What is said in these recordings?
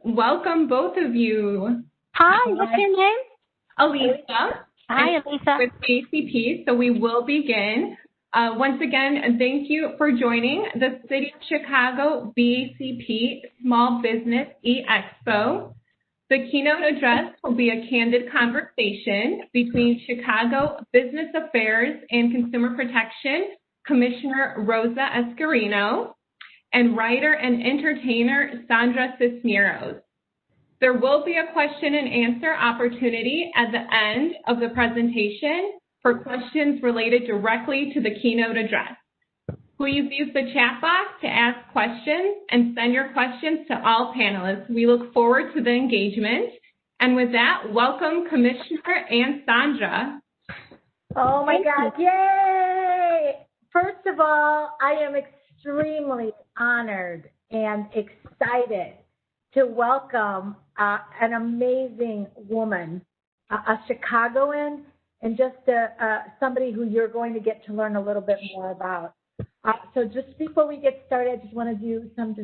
Welcome, both of you. Hi, what's your name? Elisa. Hi, Elisa. With BACP, so we will begin. Once again, thank you for joining the City of Chicago BACP Small Business E-Expo. The keynote address will be a candid conversation between Chicago Business Affairs and Consumer Protection Commissioner Rosa Escarino and writer and entertainer Sandra Cisneros. There will be a question and answer opportunity at the end of the presentation for questions related directly to the keynote address. Please use the chat box to ask questions and send your questions to all panelists. We look forward to the engagement. And with that, welcome Commissioner and Sandra. Oh my God, yay! First of all, I am extremely honored and excited to welcome an amazing woman, a Chicagoan, and just somebody who you're going to get to learn a little bit more about. So just before we get started, I just want to do some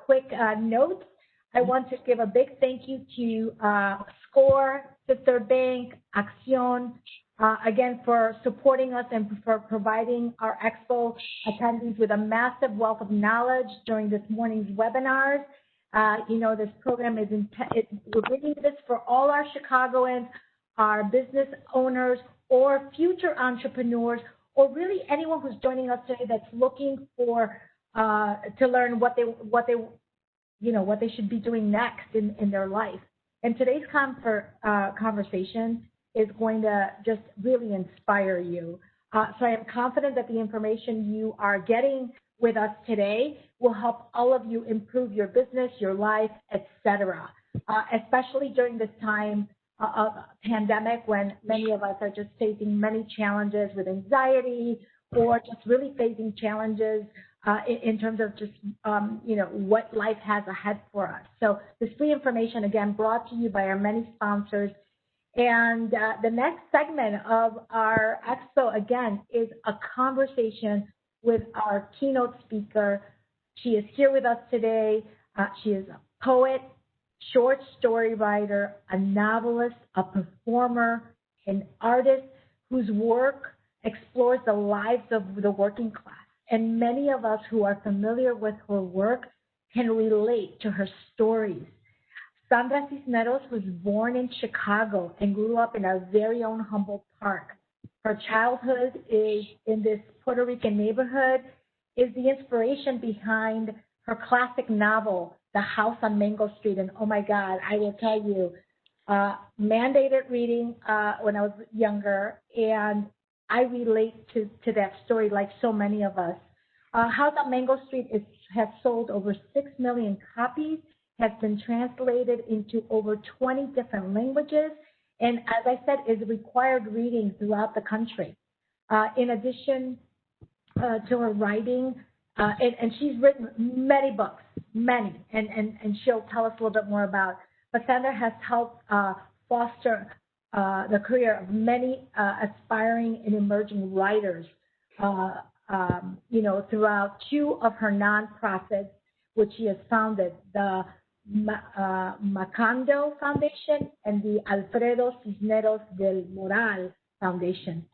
quick notes. I want to give a big thank you to SCORE, Sister Bank, Acción, again, for supporting us and for providing our Expo attendees with a massive wealth of knowledge during this morning's webinars. This program we're bringing this for all our Chicagoans, our business owners, or future entrepreneurs, or really anyone who's joining us today that's looking for to learn what they should be doing next in their life. And today's conversation is going to just really inspire you. So I am confident that the information you are getting with us today will help all of you improve your business, your life, etc. Especially during this time of pandemic, when many of us are just facing many challenges with anxiety, or just really facing challenges in terms of just what life has ahead for us. So this free information, again, brought to you by our many sponsors. And the next segment of our expo, again, is a conversation with our keynote speaker. She is here with us today. She is a poet, short story writer, a novelist, a performer, an artist whose work explores the lives of the working class. And many of us who are familiar with her work can relate to her stories. Sandra Cisneros was born in Chicago and grew up in our very own Humboldt Park. Her childhood is in this Puerto Rican neighborhood, is the inspiration behind her classic novel, The House on Mango Street. And oh my God, I will tell you, mandated reading when I was younger, and I relate to that story like so many of us. House on Mango Street has sold over 6 million copies, has been translated into over 20 different languages, and as I said, is required reading throughout the country. In addition to her writing, and she's written many books, and she'll tell us a little bit more about. But Sandra has helped foster the career of many aspiring and emerging writers, throughout two of her nonprofits, which she has founded, the Macando Foundation and the Alfredo Cisneros del Moral Foundation.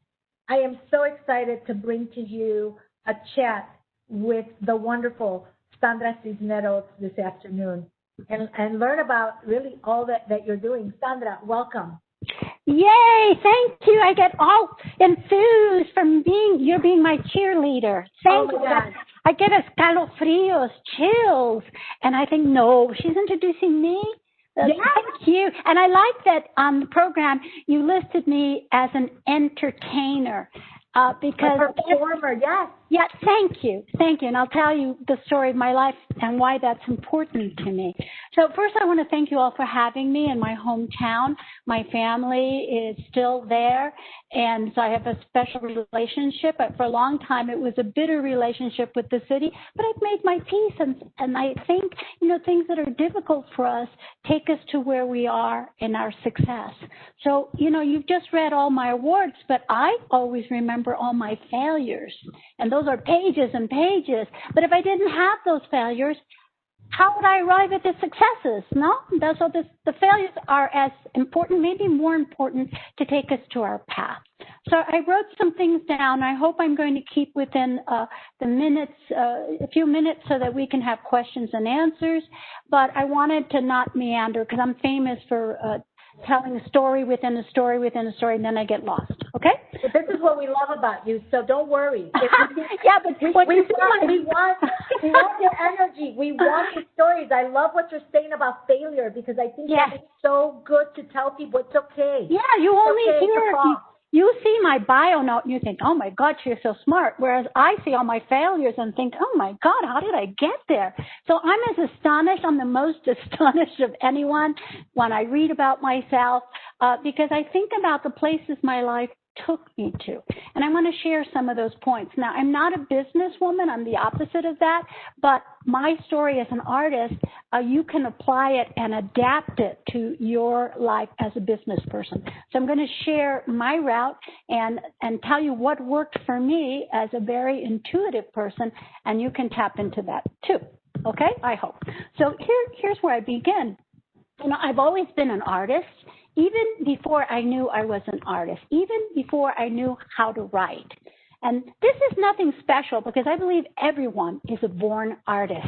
I am so excited to bring to you a chat with the wonderful Sandra Cisneros this afternoon and learn about really all that you're doing. Sandra, welcome. Yay, thank you. I get all enthused from you're being my cheerleader. Thank you. God. I get escalofrios, chills, and I think, no, she's introducing me. Yes. Thank you. And I like that on the program you listed me as an entertainer. Because a performer, yes. Yeah, thank you. And I'll tell you the story of my life and why that's important to me. So first, I want to thank you all for having me in my hometown. My family is still there, and so I have a special relationship. But for a long time, it was a bitter relationship with the city. But I've made my peace, and I think things that are difficult for us take us to where we are in our success. So you've just read all my awards, but I always remember all my failures. And those are pages and pages. But if I didn't have those failures, how would I arrive at the successes? No, so the failures are as important, maybe more important, to take us to our path. So I wrote some things down. I hope I'm going to keep within the minutes, a few minutes, so that we can have questions and answers. But I wanted to not meander, because I'm famous for telling a story within a story within a story, and then I get lost. Okay? But this is what we love about you, so don't worry. Yeah, but we want your energy. We want your stories. I love what you're saying about failure, because I think that it's so good to tell people it's okay. Yeah, you only hear you see my bio note and you think, oh my God, she's so smart. Whereas I see all my failures and think, oh my God, how did I get there? So I'm as astonished. I'm the most astonished of anyone when I read about myself, because I think about the places my life took me to. And I want to share some of those points. Now, I'm not a businesswoman. I'm the opposite of that. But my story as an artist, you can apply it and adapt it to your life as a business person. So I'm going to share my route and tell you what worked for me as a very intuitive person, and you can tap into that too. Okay? I hope. So here's where I begin. You know, I've always been an artist. Even before I knew I was an artist, even before I knew how to write. And this is nothing special, because I believe everyone is a born artist.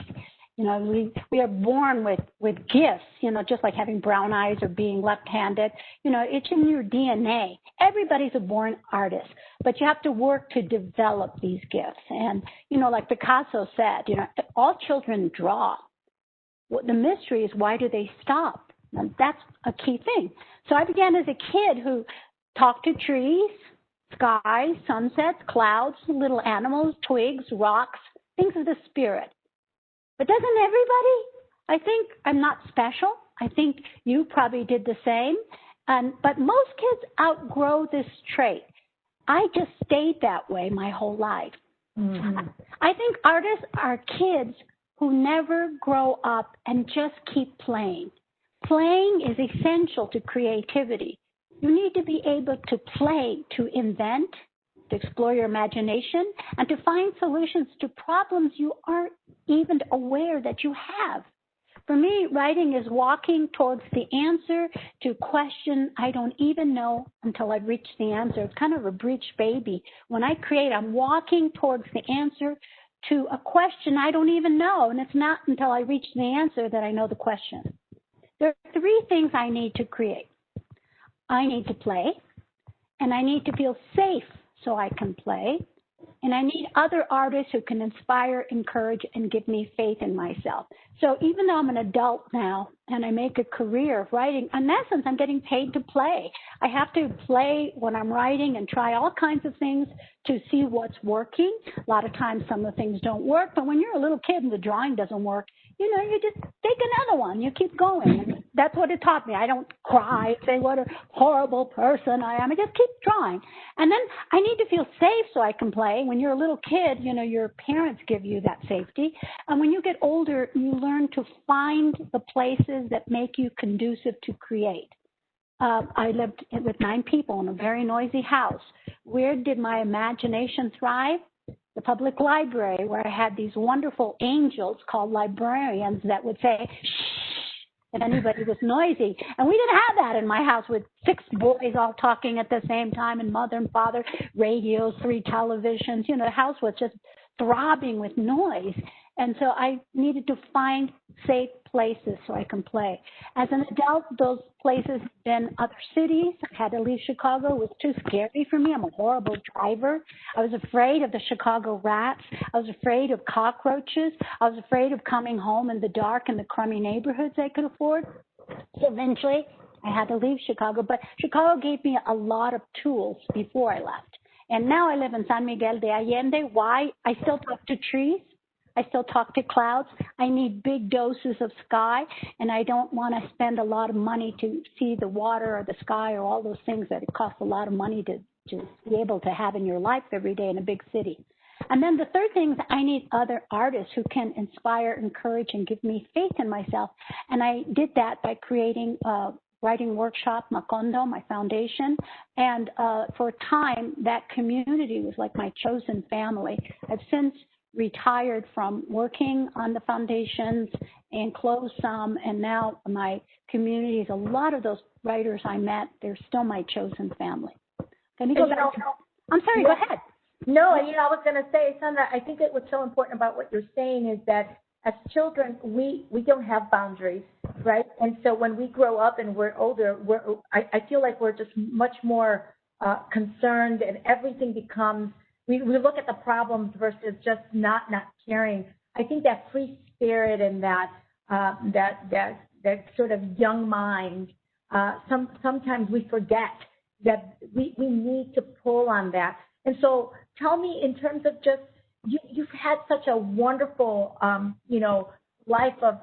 You know, we are born with gifts, you know, just like having brown eyes or being left-handed. You know, it's in your DNA. Everybody's a born artist, but you have to work to develop these gifts. And, you know, like Picasso said, you know, all children draw. The mystery is, why do they stop? And that's a key thing. So I began as a kid who talked to trees, skies, sunsets, clouds, little animals, twigs, rocks, things of the spirit. But doesn't everybody? I think I'm not special. I think you probably did the same. But most kids outgrow this trait. I just stayed that way my whole life. Mm-hmm. I think artists are kids who never grow up and just keep playing. Playing is essential to creativity. You need to be able to play, to invent, to explore your imagination, and to find solutions to problems you aren't even aware that you have. For me, writing is walking towards the answer to a question I don't even know until I've reached the answer. It's kind of a breech baby. When I create, I'm walking towards the answer to a question I don't even know, and it's not until I reach the answer that I know the question. There are three things I need to create. I need to play, and I need to feel safe so I can play, and I need other artists who can inspire, encourage, and give me faith in myself. So even though I'm an adult now and I make a career of writing, in essence, I'm getting paid to play. I have to play when I'm writing and try all kinds of things to see what's working. A lot of times some of the things don't work, but when you're a little kid and the drawing doesn't work, you know, you just take another one. You keep going. And that's what it taught me. I don't cry, say what a horrible person I am. I just keep drawing. And then I need to feel safe so I can play. When you're a little kid, you know, your parents give you that safety. And when you get older, you learn to find the places that make you conducive to create. I lived with 9 people in a very noisy house. Where did my imagination thrive? The public library, where I had these wonderful angels called librarians that would say, shh, if anybody was noisy. And we didn't have that in my house with 6 boys all talking at the same time, and mother and father, radios, 3 televisions. You know, the house was just throbbing with noise. And so I needed to find safe places so I can play. As an adult, those places have been other cities. I had to leave Chicago. It was too scary for me. I'm a horrible driver. I was afraid of the Chicago rats. I was afraid of cockroaches. I was afraid of coming home in the dark in the crummy neighborhoods I could afford. So eventually, I had to leave Chicago. But Chicago gave me a lot of tools before I left. And now I live in San Miguel de Allende. Why? I still talk to trees. I still talk to clouds. I need big doses of sky, and I don't want to spend a lot of money to see the water or the sky or all those things that it costs a lot of money to be able to have in your life every day in a big city. And then the third thing is I need other artists who can inspire, encourage, and give me faith in myself. And I did that by creating a writing workshop, Macondo, my foundation. And for a time, that community was like my chosen family. I've since retired from working on the foundations and closed some, and now my communities, a lot of those writers I met, they're still my chosen family. Can you go back? I'm sorry, go ahead. No, I was going to say, Sandra, I think that what's so important about what you're saying is that as children, we don't have boundaries, right? And so when we grow up and we're older, I feel like we're just much more concerned, and everything becomes, we look at the problems versus just not caring. I think that free spirit and that sort of young mind, sometimes we forget that we need to pull on that. And so tell me, in terms of just, you've had such a wonderful, life of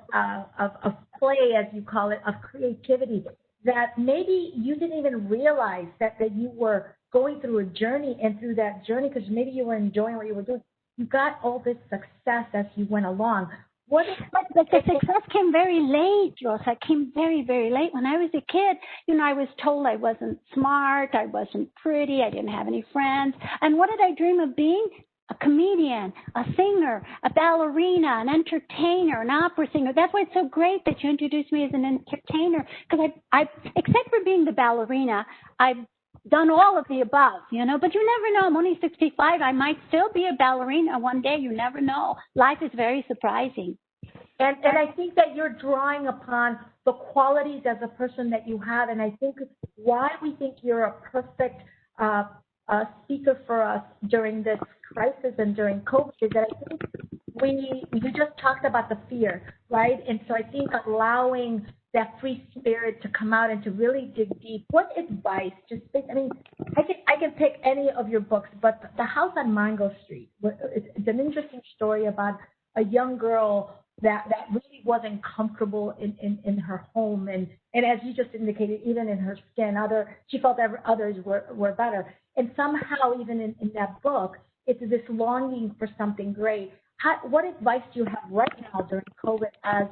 play, as you call it, of creativity, that maybe you didn't even realize that you were going through a journey, and through that journey, because maybe you were enjoying what you were doing, you got all this success as you went along. But the success came very late, Rosa. It came very, very late. When I was a kid, I was told I wasn't smart, I wasn't pretty, I didn't have any friends. And what did I dream of being? A comedian, a singer, a ballerina, an entertainer, an opera singer. That's why it's so great that you introduced me as an entertainer, because I except for being the ballerina, I've done all of the above, but you never know. I'm only 65. I might still be a ballerina one day. You never know. Life is very surprising. And I think that you're drawing upon the qualities as a person that you have. And I think why we think you're a perfect speaker for us during this crisis and during COVID is that I think you just talked about the fear, right? And so I think allowing that free spirit to come out and to really dig deep. What advice? I can pick any of your books, but The House on Mango Street, it's an interesting story about a young girl that really wasn't comfortable in her home, and as you just indicated, even in her skin, she felt that others were better. And somehow, even in that book, it's this longing for something great. What advice do you have right now during COVID as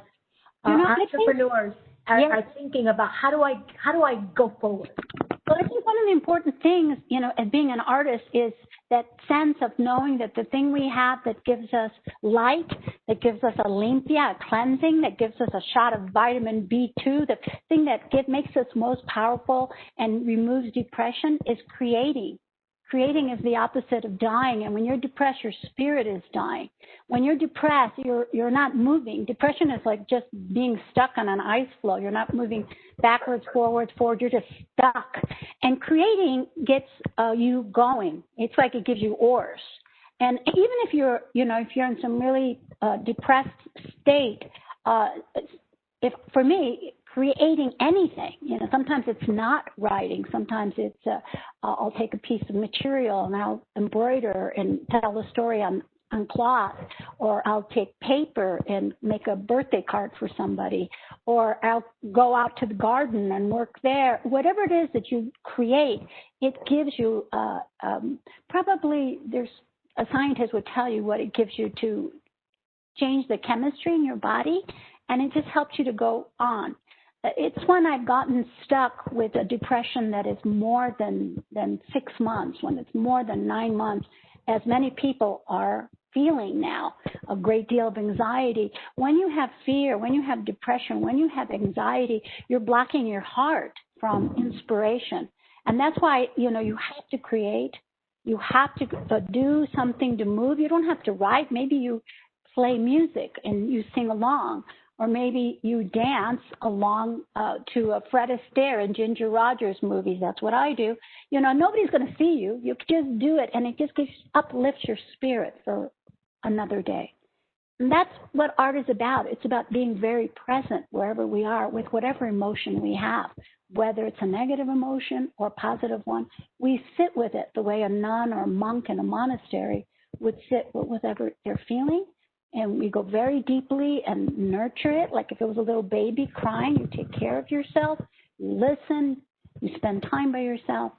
entrepreneurs are thinking about how do I go forward? Well, I think one of the important things, as being an artist, is that sense of knowing that the thing we have that gives us light, that gives us Olympia, a cleansing, that gives us a shot of vitamin B2, the thing that makes us most powerful and removes depression is creating. Creating is the opposite of dying, and when you're depressed, your spirit is dying. When you're depressed, you're not moving. Depression is like just being stuck on an ice floe. You're not moving backwards, forward. You're just stuck. And creating gets you going. It's like it gives you oars. And even if you're in some really depressed state, for me, creating anything, sometimes it's not writing. Sometimes it's, I'll take a piece of material and I'll embroider and tell a story on cloth, or I'll take paper and make a birthday card for somebody, or I'll go out to the garden and work there. Whatever it is that you create, it gives you, probably there's a scientist would tell you what it gives you to change the chemistry in your body, and it just helps you to go on. It's when I've gotten stuck with a depression that is more than 6 months, when it's more than 9 months, as many people are feeling now, a great deal of anxiety. When you have fear, when you have depression, when you have anxiety, you're blocking your heart from inspiration. And that's why, you have to create. You have to do something to move. You don't have to write. Maybe you play music and you sing along. Or maybe you dance along to a Fred Astaire and Ginger Rogers movies. That's what I do. Nobody's going to see you. You just do it, and it just uplifts your spirit for another day. And that's what art is about. It's about being very present wherever we are with whatever emotion we have, whether it's a negative emotion or a positive one. We sit with it the way a nun or a monk in a monastery would sit with whatever they're feeling. And we go very deeply and nurture it. Like if it was a little baby crying, you take care of yourself, you listen, you spend time by yourself,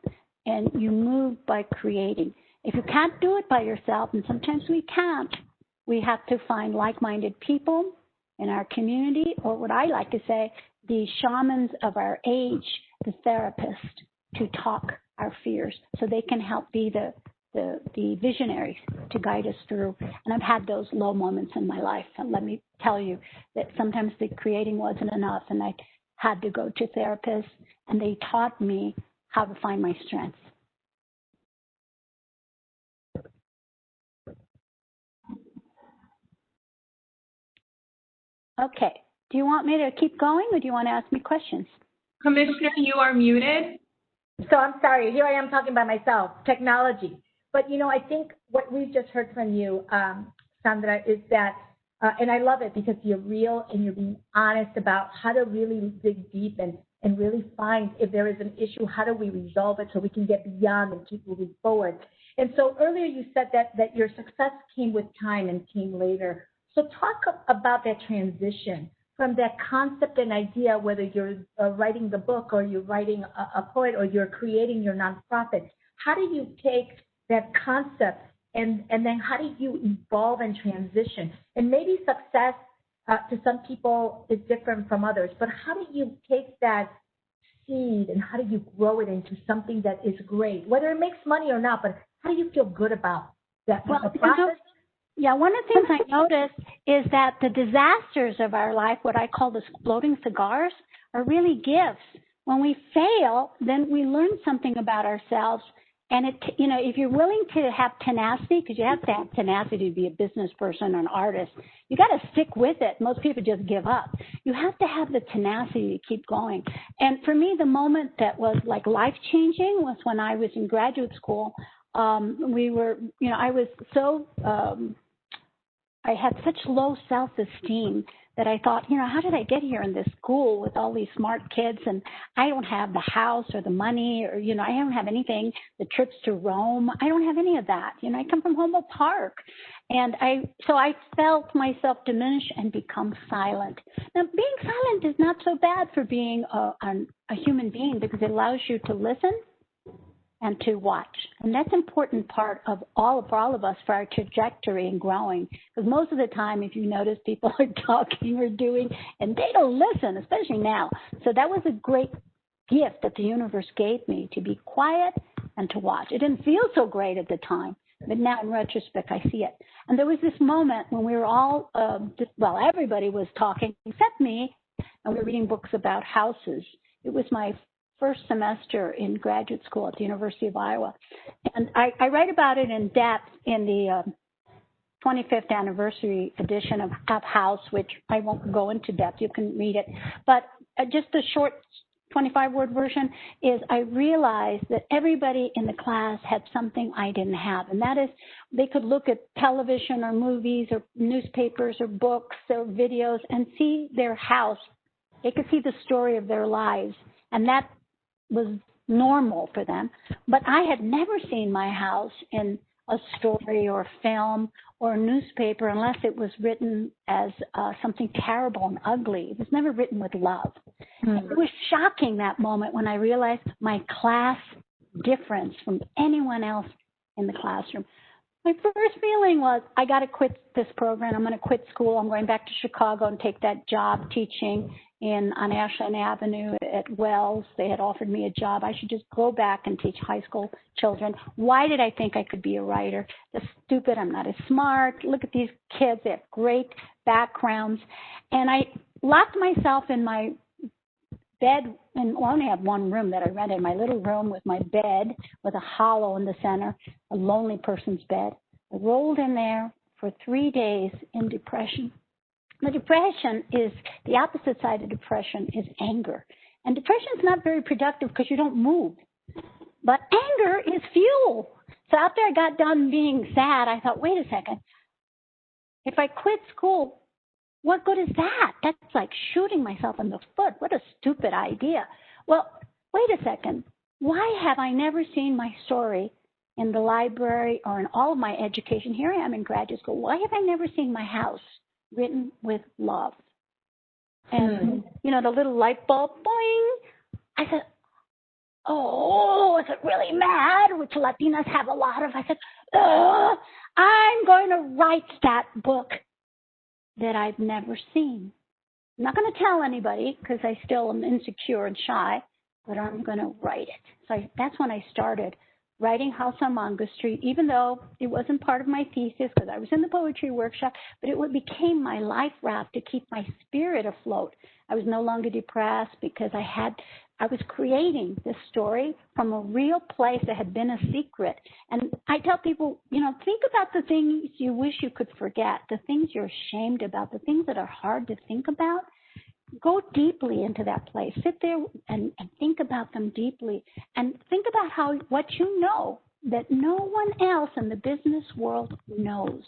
and you move by creating. If you can't do it by yourself, and sometimes we can't, we have to find like-minded people in our community, or what I like to say, the shamans of our age, the therapists, to talk our fears so they can help be the the visionaries to guide us through. And I've had those low moments in my life. And let me tell you that sometimes the creating wasn't enough, and I had to go to therapists, and they taught me how to find my strengths. Okay. Do you want me to keep going, or do you want to ask me questions? Commissioner, you are muted. So I'm sorry. Here I am talking by myself. Technology. But, you know, I think what we've just heard from you, Sandra, is that, and I love it because you're real and you're being honest about how to really dig deep and really find if there is an issue, how do we resolve it so we can get beyond and keep moving forward. And so earlier you said that your success came with time and came later. So talk about that transition from that concept and idea, whether you're writing the book or you're writing a poet or you're creating your nonprofit. How do you take that concept and then how do you evolve and transition? And maybe success to some people is different from others, but how do you take that seed and how do you grow it into something that is great, whether it makes money or not, but how do you feel good about that process? Yeah, one of the things I noticed is that the disasters of our life, what I call the exploding cigars, are really gifts. When we fail, then we learn something about ourselves. And you know, if you're willing to have tenacity, because you have to have tenacity to be a business person or an artist, you got to stick with it. Most people just give up. You have to have the tenacity to keep going. And for me, the moment that was like life-changing was when I was in graduate school. I was so, I had such low self-esteem that I thought, you know, how did I get here in this school with all these smart kids and I don't have the house or the money or, you know, I don't have anything, the trips to Rome. I don't have any of that. You know, I come from Humboldt Park. And so I felt myself diminish and become silent. Now, being silent is not so bad for being a human being because it allows you to listen and to watch. And that's an important part of for all of us, for our trajectory and growing. Because most of the time, if you notice, people are talking or doing, and they don't listen, especially now. So that was a great gift that the universe gave me, to be quiet and to watch. It didn't feel so great at the time, but now in retrospect, I see it. And there was this moment when we were all, everybody was talking except me, and we were reading books about houses. It was my first semester in graduate school at the University of Iowa. And I write about it in depth in the 25th anniversary edition of House, which I won't go into depth. You can read it. But just the short 25-word version is I realized that everybody in the class had something I didn't have. And that is, they could look at television or movies or newspapers or books or videos and see their house. They could see the story of their lives. And that was normal for them, but I had never seen my house in a story or film or a newspaper unless it was written as something terrible and ugly. It was never written with love. Mm-hmm. It was shocking, that moment, when I realized my class difference from anyone else in the classroom. My first feeling was, I got to quit this program. I'm going to quit school. I'm going back to Chicago and take that job teaching on Ashland Avenue at Wells. They had offered me a job. I should just go back and teach high school children. Why did I think I could be a writer? That's stupid. I'm not as smart. Look at these kids. They have great backgrounds. And I locked myself in my bed, and I only have one room that I rented, my little room with my bed with a hollow in the center, a lonely person's bed. I rolled in there for 3 days in depression. The depression is, the opposite side of depression is anger. And depression is not very productive because you don't move. But anger is fuel. So after I got done being sad, I thought, wait a second. If I quit school, what good is that? That's like shooting myself in the foot. What a stupid idea. Well, wait a second. Why have I never seen my story in the library or in all of my education? Here I am in graduate school. Why have I never seen my house written with love? And, you know, the little light bulb, boing. I said, oh, is it really mad? Which Latinas have a lot of. I said, I'm going to write that book that I've never seen. I'm not going to tell anybody because I still am insecure and shy, but I'm going to write it. So that's when I started writing House on Mongo Street, even though it wasn't part of my thesis because I was in the poetry workshop, but it became my life raft to keep my spirit afloat. I was no longer depressed because I was creating this story from a real place that had been a secret. And I tell people, think about the things you wish you could forget, the things you're ashamed about, the things that are hard to think about. Go deeply into that place. Sit there and think about them deeply. And think about what you know that no one else in the business world knows.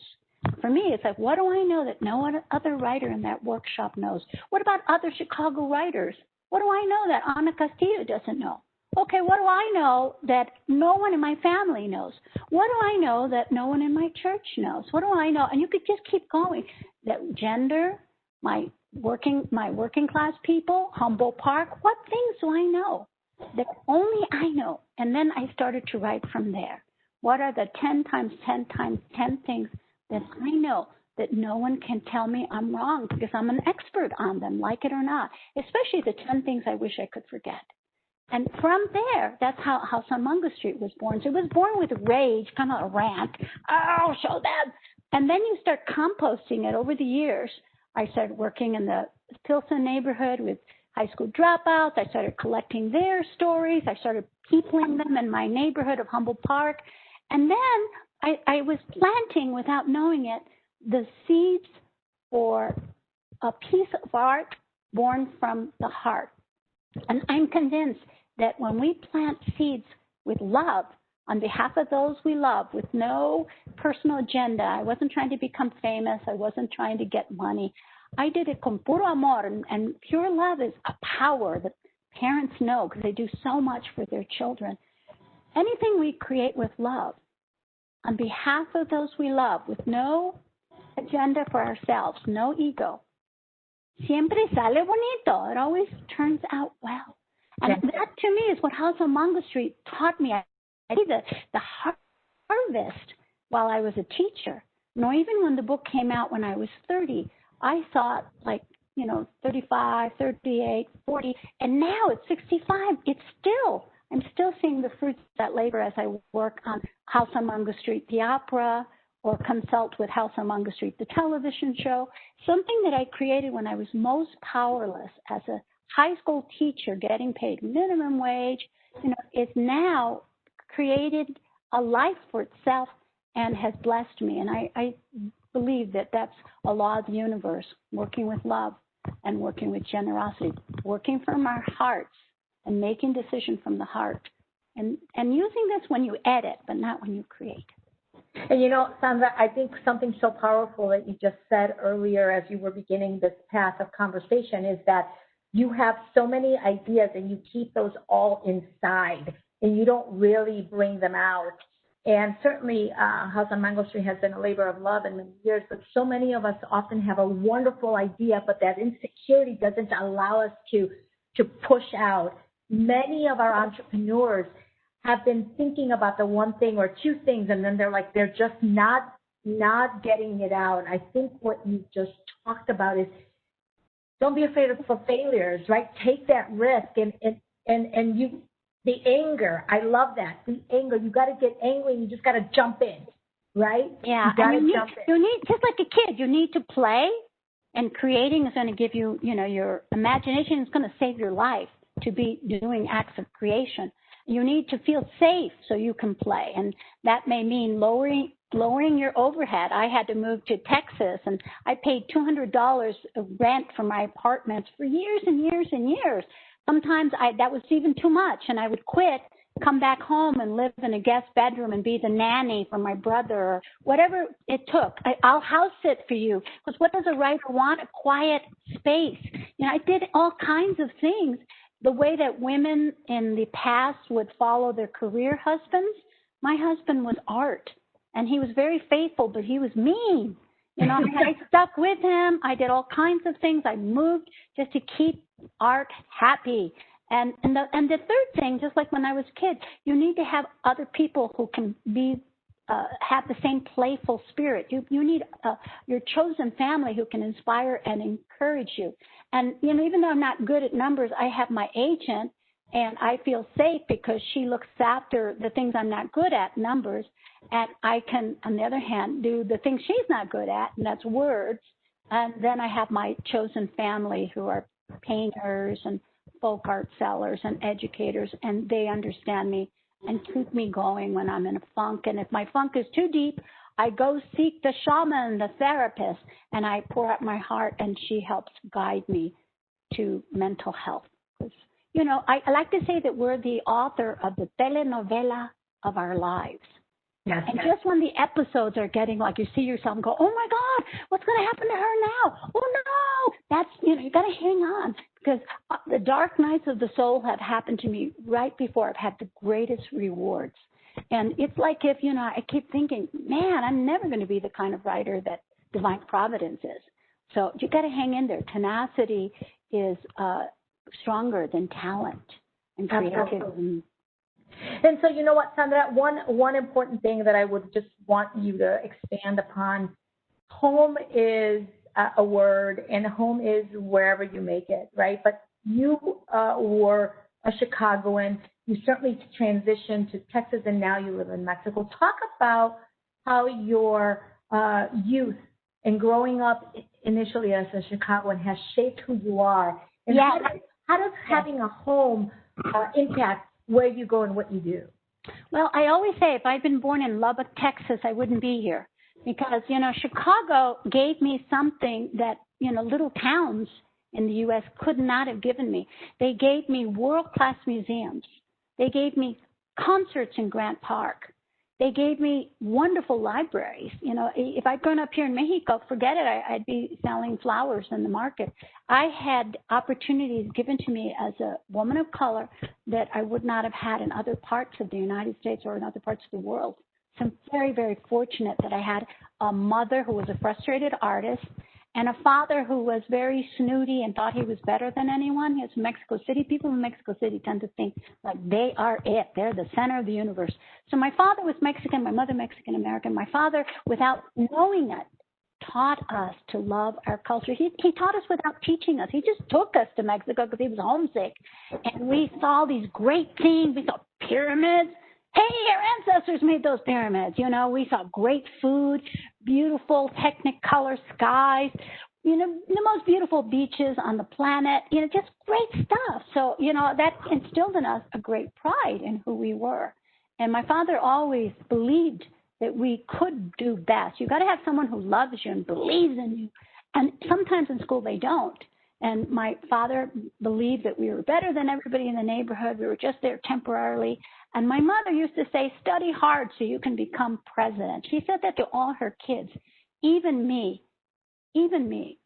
For me, it's like, what do I know that no other writer in that workshop knows? What about other Chicago writers? What do I know that Ana Castillo doesn't know? Okay, what do I know that no one in my family knows? What do I know that no one in my church knows? What do I know? And you could just keep going. That gender, my working class people, Humboldt Park, what things do I know that only I know? And then I started to write from there. What are the 10 times 10 times 10 things that I know that no one can tell me I'm wrong because I'm an expert on them, like it or not, especially the 10 things I wish I could forget. And from there, that's how House on Mongo Street was born. So it was born with rage, kind of a rant. Oh, show that. And then you start composting it over the years. I started working in the Pilsen neighborhood with high school dropouts. I started collecting their stories. I started peopling them in my neighborhood of Humboldt Park. And then I was planting, without knowing it, the seeds for a piece of art born from the heart. And I'm convinced that when we plant seeds with love, on behalf of those we love, with no personal agenda, I wasn't trying to become famous, I wasn't trying to get money. I did it con puro amor, and pure love is a power that parents know because they do so much for their children. Anything we create with love, on behalf of those we love, with no agenda for ourselves, no ego, siempre sale bonito. It always turns out well. And that, to me, is what House on Mongo Street taught me. I did the harvest while I was a teacher. Even when the book came out when I was 30, I thought 35, 38, 40, and now at 65, I'm still seeing the fruits of that labor as I work on House on Mongo Street, the opera, or consult with House on Mongo Street, the television show. Something that I created when I was most powerless as a high school teacher getting paid minimum wage, is now created a life for itself and has blessed me. And I believe that that's a law of the universe, working with love and working with generosity, working from our hearts and making decisions from the heart. And using this when you edit, but not when you create. And Sandra, I think something so powerful that you just said earlier as you were beginning this path of conversation is that you have so many ideas and you keep those all inside and you don't really bring them out. And certainly House on Mongo Street has been a labor of love in many years, but so many of us often have a wonderful idea, but that insecurity doesn't allow us to push out. Many of our entrepreneurs have been thinking about the one thing or two things, and then they're just not getting it out. I think what you just talked about is don't be afraid for failures, right? Take that risk and you, the anger. I love that. The anger. You got to get angry and you just got to jump in, right? Yeah. You need, just like a kid, you need to play, and creating is going to give you, your imagination is going to save your life to be doing acts of creation. You need to feel safe so you can play, and that may mean lowering your overhead. I had to move to Texas, and I paid $200 of rent for my apartments for years and years and years. Sometimes that was even too much, and I would quit, come back home and live in a guest bedroom and be the nanny for my brother or whatever it took. I'll house sit for you, because what does a writer want? A quiet space. I did all kinds of things. The way that women in the past would follow their career husbands, my husband was art, and he was very faithful, but he was mean. I stuck with him. I did all kinds of things. I moved just to keep art happy. And the third thing, just like when I was a kid, you need to have other people who can have the same playful spirit. You need your chosen family who can inspire and encourage you. And, even though I'm not good at numbers, I have my agent, And I feel safe because she looks after the things I'm not good at, numbers, and I can, on the other hand, do the things she's not good at, and that's words. And then I have my chosen family who are painters and folk art sellers and educators, and they understand me and keep me going when I'm in a funk. And if my funk is too deep, I go seek the shaman, the therapist, and I pour out my heart, and she helps guide me to mental health. You know, I like to say that we're the author of the telenovela of our lives. Yes. And just when the episodes are getting like, you see yourself and go, oh my God, what's going to happen to her now? Oh no, that's, you know, you got to hang on, because the dark nights of the soul have happened to me right before I've had the greatest rewards. And it's like if, you know, I keep thinking, man, I'm never going to be the kind of writer that Divine Providence is. So you got to hang in there. Tenacity is stronger than talent and creativity. And so, you know what, Sandra, one important thing that I would just want you to expand upon, home is a word, and home is wherever you make it, right? But you were a Chicagoan. You certainly transitioned to Texas, and now you live in Mexico. Talk about how your youth and growing up initially as a Chicagoan has shaped who you are. And how does having a home impact where you go and what you do? Well, I always say if I'd been born in Lubbock, Texas, I wouldn't be here, because, you know, Chicago gave me something that, you know, little towns in the U.S. could not have given me. They gave me world-class museums. They gave me concerts in Grant Park. They gave me wonderful libraries. You know, if I'd grown up here in Mexico, forget it, I'd be selling flowers in the market. I had opportunities given to me as a woman of color that I would not have had in other parts of the United States or in other parts of the world. So I'm very, very fortunate that I had a mother who was a frustrated artist and a father who was very snooty and thought he was better than anyone. He was from Mexico City. People in Mexico City tend to think like they are it. They're the center of the universe. So my father was Mexican, my mother Mexican-American. My father, without knowing it, taught us to love our culture. He taught us without teaching us. He just took us to Mexico because he was homesick. And we saw these great things. We saw pyramids. Hey, our ancestors made those pyramids. You know, we saw great food, beautiful technicolor skies, you know, the most beautiful beaches on the planet, you know, just great stuff. So, you know, that instilled in us a great pride in who we were. And my father always believed that we could do best. You got to have someone who loves you and believes in you. And sometimes in school they don't. And my father believed that we were better than everybody in the neighborhood. We were just there temporarily. And my mother used to say, study hard so you can become president. She said that to all her kids, even me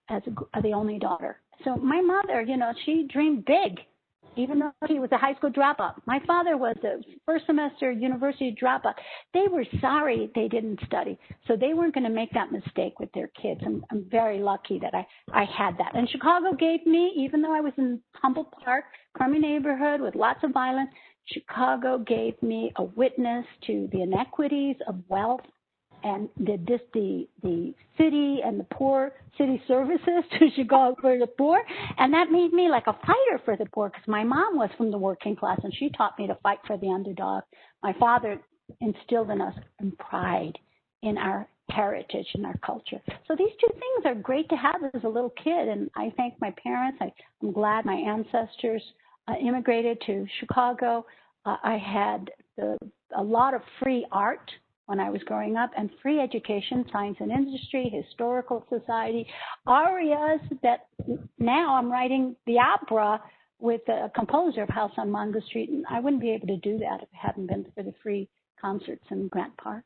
as the only daughter. So my mother, you know, she dreamed big, even though he was a high school dropout. My father was a first semester university dropout. They were sorry they didn't study, so they weren't going to make that mistake with their kids. I'm very lucky that I had that. And Chicago gave me, even though I was in Humboldt Park, crummy neighborhood with lots of violence, Chicago gave me a witness to the inequities of wealth and the city and the poor, city services to Chicago for the poor. And that made me like a fighter for the poor, because my mom was from the working class and she taught me to fight for the underdog. My father instilled in us pride in our heritage and our culture. So these two things are great to have as a little kid. And I thank my parents. I'm glad my ancestors immigrated to Chicago. I had a lot of free art when I was growing up, and free education, science and industry, historical society, arias that now I'm writing the opera with a composer of House on Mango Street, and I wouldn't be able to do that if it hadn't been for the free concerts in Grant Park.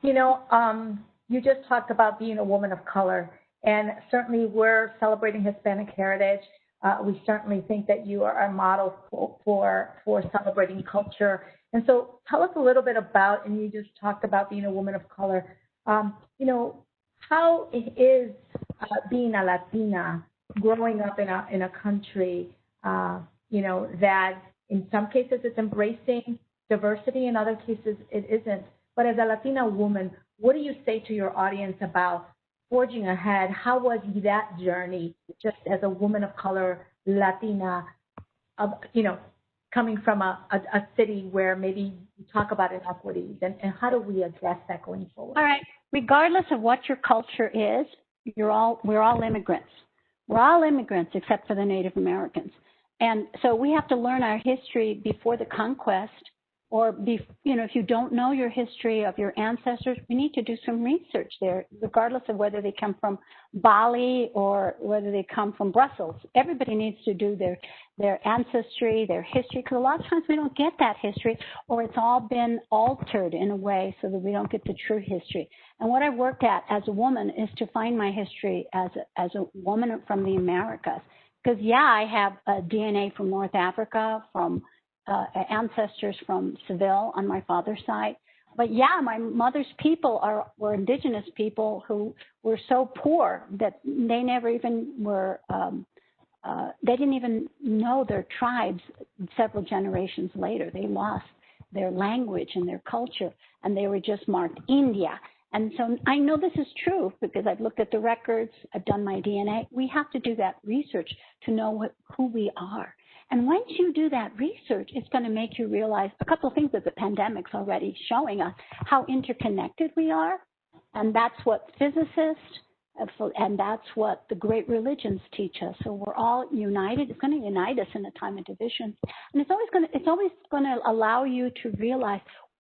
You know, you just talked about being a woman of color, and certainly we're celebrating Hispanic heritage. We certainly think that you are a model for celebrating culture. And so tell us a little bit about, and you just talked about being a woman of color, you know, how it is being a Latina, growing up in a country, you know, that in some cases it's embracing diversity, in other cases it isn't. But as a Latina woman, what do you say to your audience about forging ahead? How was that journey just as a woman of color, Latina, you know, coming from a city where maybe you talk about inequities, and how do we address that going forward? All right. Regardless of what your culture is, we're all immigrants. We're all immigrants except for the Native Americans. And so we have to learn our history before the conquest, or if you don't know your history of your ancestors, we need to do some research there, regardless of whether they come from Bali or whether they come from Brussels. Everybody needs to do their ancestry, their history, because a lot of times we don't get that history, or it's all been altered in a way so that we don't get the true history. And what I worked at as a woman is to find my history as a woman from the Americas. Because, yeah, I have DNA from North Africa, from ancestors from Seville on my father's side. But, yeah, my mother's people were indigenous people who were so poor that they never even were they didn't even know their tribes several generations later. They lost their language and their culture, and they were just marked India. And so I know this is true because I've looked at the records, I've done my DNA. We have to do that research to know who we are. And once you do that research, it's going to make you realize a couple of things that the pandemic's already showing us, how interconnected we are. And that's what physicists, and that's what the great religions teach us. So we're all united. It's going to unite us in a time of division. And it's always going to allow you to realize,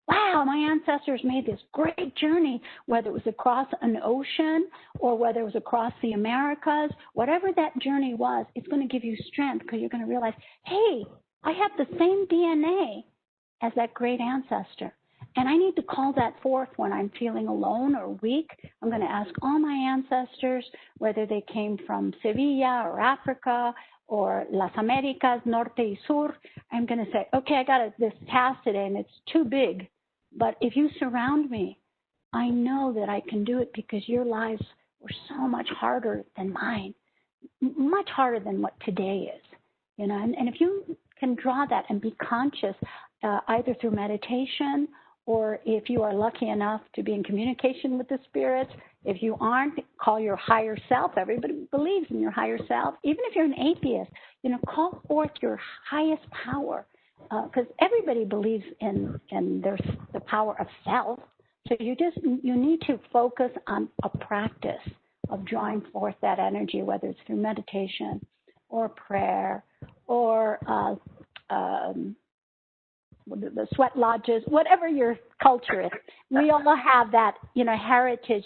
wow, my ancestors made this great journey, whether it was across an ocean or whether it was across the Americas, whatever that journey was, it's going to give you strength because you're going to realize, hey, I have the same DNA as that great ancestor. And I need to call that forth when I'm feeling alone or weak. I'm going to ask all my ancestors, whether they came from Sevilla or Africa or Las Americas, Norte y Sur. I'm going to say, okay, I got this task today and it's too big. But if you surround me, I know that I can do it because your lives were so much harder than mine, much harder than what today is. And if you can draw that and be conscious, either through meditation or if you are lucky enough to be in communication with the spirits, if you aren't, call your higher self. Everybody believes in your higher self. Even if you're an atheist, call forth your highest power. Because everybody believes in the power of self. So you need to focus on a practice of drawing forth that energy, whether it's through meditation or prayer or the sweat lodges, whatever your culture is. We all have that, heritage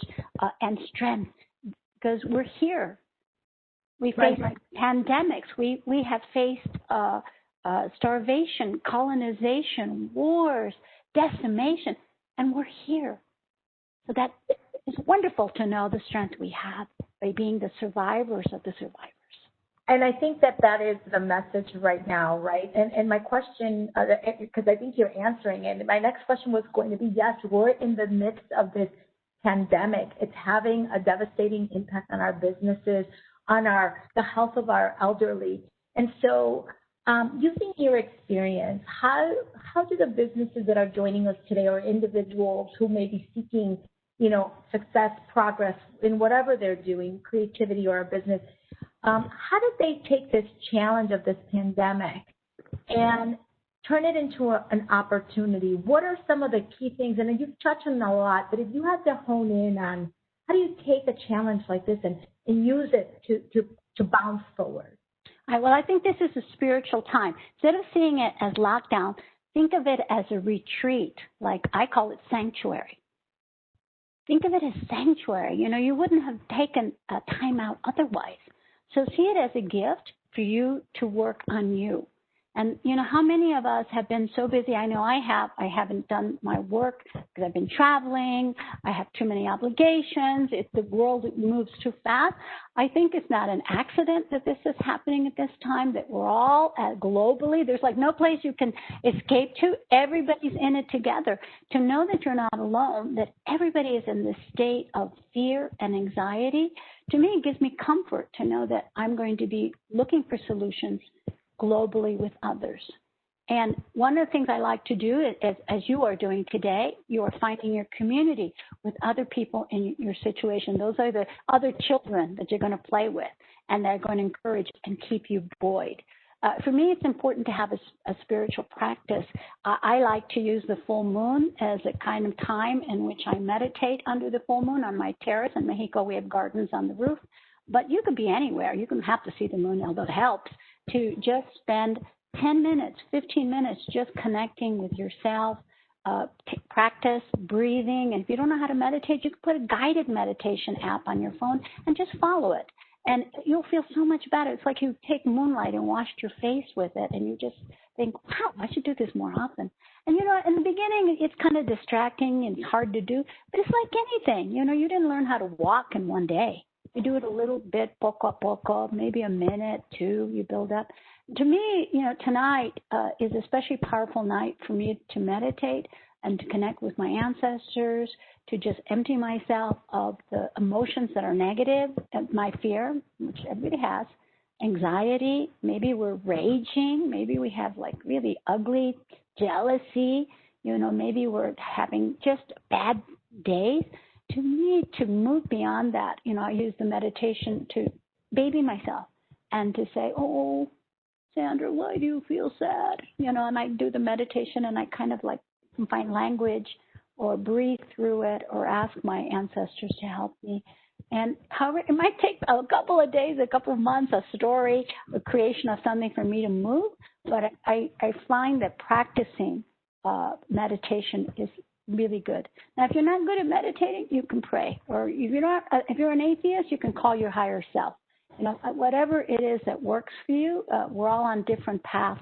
and strength because we're here. We face pandemics. We have faced starvation, colonization, wars, decimation, and we're here. So that is wonderful to know the strength we have by being the survivors of the survivors. And I think that is the message right now, right? And my question, because I think you're answering it, my next question was going to be, yes, we're in the midst of this pandemic. It's having a devastating impact on our businesses, on the health of our elderly. And so using your experience, how do the businesses that are joining us today or individuals who may be seeking, success, progress in whatever they're doing, creativity or a business, how did they take this challenge of this pandemic and turn it into an opportunity? What are some of the key things? And you've touched on a lot, but if you had to hone in on how do you take a challenge like this and use it to bounce forward? Well, I think this is a spiritual time. Instead of seeing it as lockdown, think of it as a retreat, like I call it sanctuary. Think of it as sanctuary. You wouldn't have taken a time out otherwise. So see it as a gift for you to work on you. And, how many of us have been so busy? I know I have. I haven't done my work because I've been traveling. I have too many obligations. The world moves too fast. I think it's not an accident that this is happening at this time, that we're all globally. There's like no place you can escape to. Everybody's in it together. To know that you're not alone, that everybody is in this state of fear and anxiety, to me, it gives me comfort to know that I'm going to be looking for solutions globally with others. And one of the things I like to do is, as you are doing today, you are finding your community with other people in your situation. Those are the other children that you're going to play with, and they're going to encourage and keep you buoyed. For me, it's important to have a spiritual practice. I like to use the full moon as a kind of time in which I meditate under the full moon on my terrace. In Mexico, we have gardens on the roof, but you could be anywhere. You don't have to see the moon, although it helps, to just spend 10 minutes, 15 minutes just connecting with yourself. Practice breathing. And if you don't know how to meditate, you can put a guided meditation app on your phone and just follow it. And you'll feel so much better. It's like you take moonlight and wash your face with it, and you just think, wow, I should do this more often. And, you know, in the beginning, it's kind of distracting and hard to do, but it's like anything. You know, you didn't learn how to walk in one day. You do it a little bit, poco a poco, maybe a minute, two, you build up. To me, you know, tonight is a especially powerful night for me to meditate and to connect with my ancestors, to just empty myself of the emotions that are negative, my fear, which everybody has, anxiety, maybe we're raging, maybe we have like really ugly jealousy, you know, maybe we're having just bad days. To me, to move beyond that, you know, I use the meditation to baby myself and to say, oh, Sandra, why do you feel sad? You know, and I do the meditation and I kind of like find language or breathe through it or ask my ancestors to help me. And however, it might take a couple of days, a couple of months, a story, a creation of something for me to move. But I find that practicing meditation is really good. Now, if you're not good at meditating, you can pray. Or if you're an atheist, you can call your higher self. You know, whatever it is that works for you, we're all on different paths.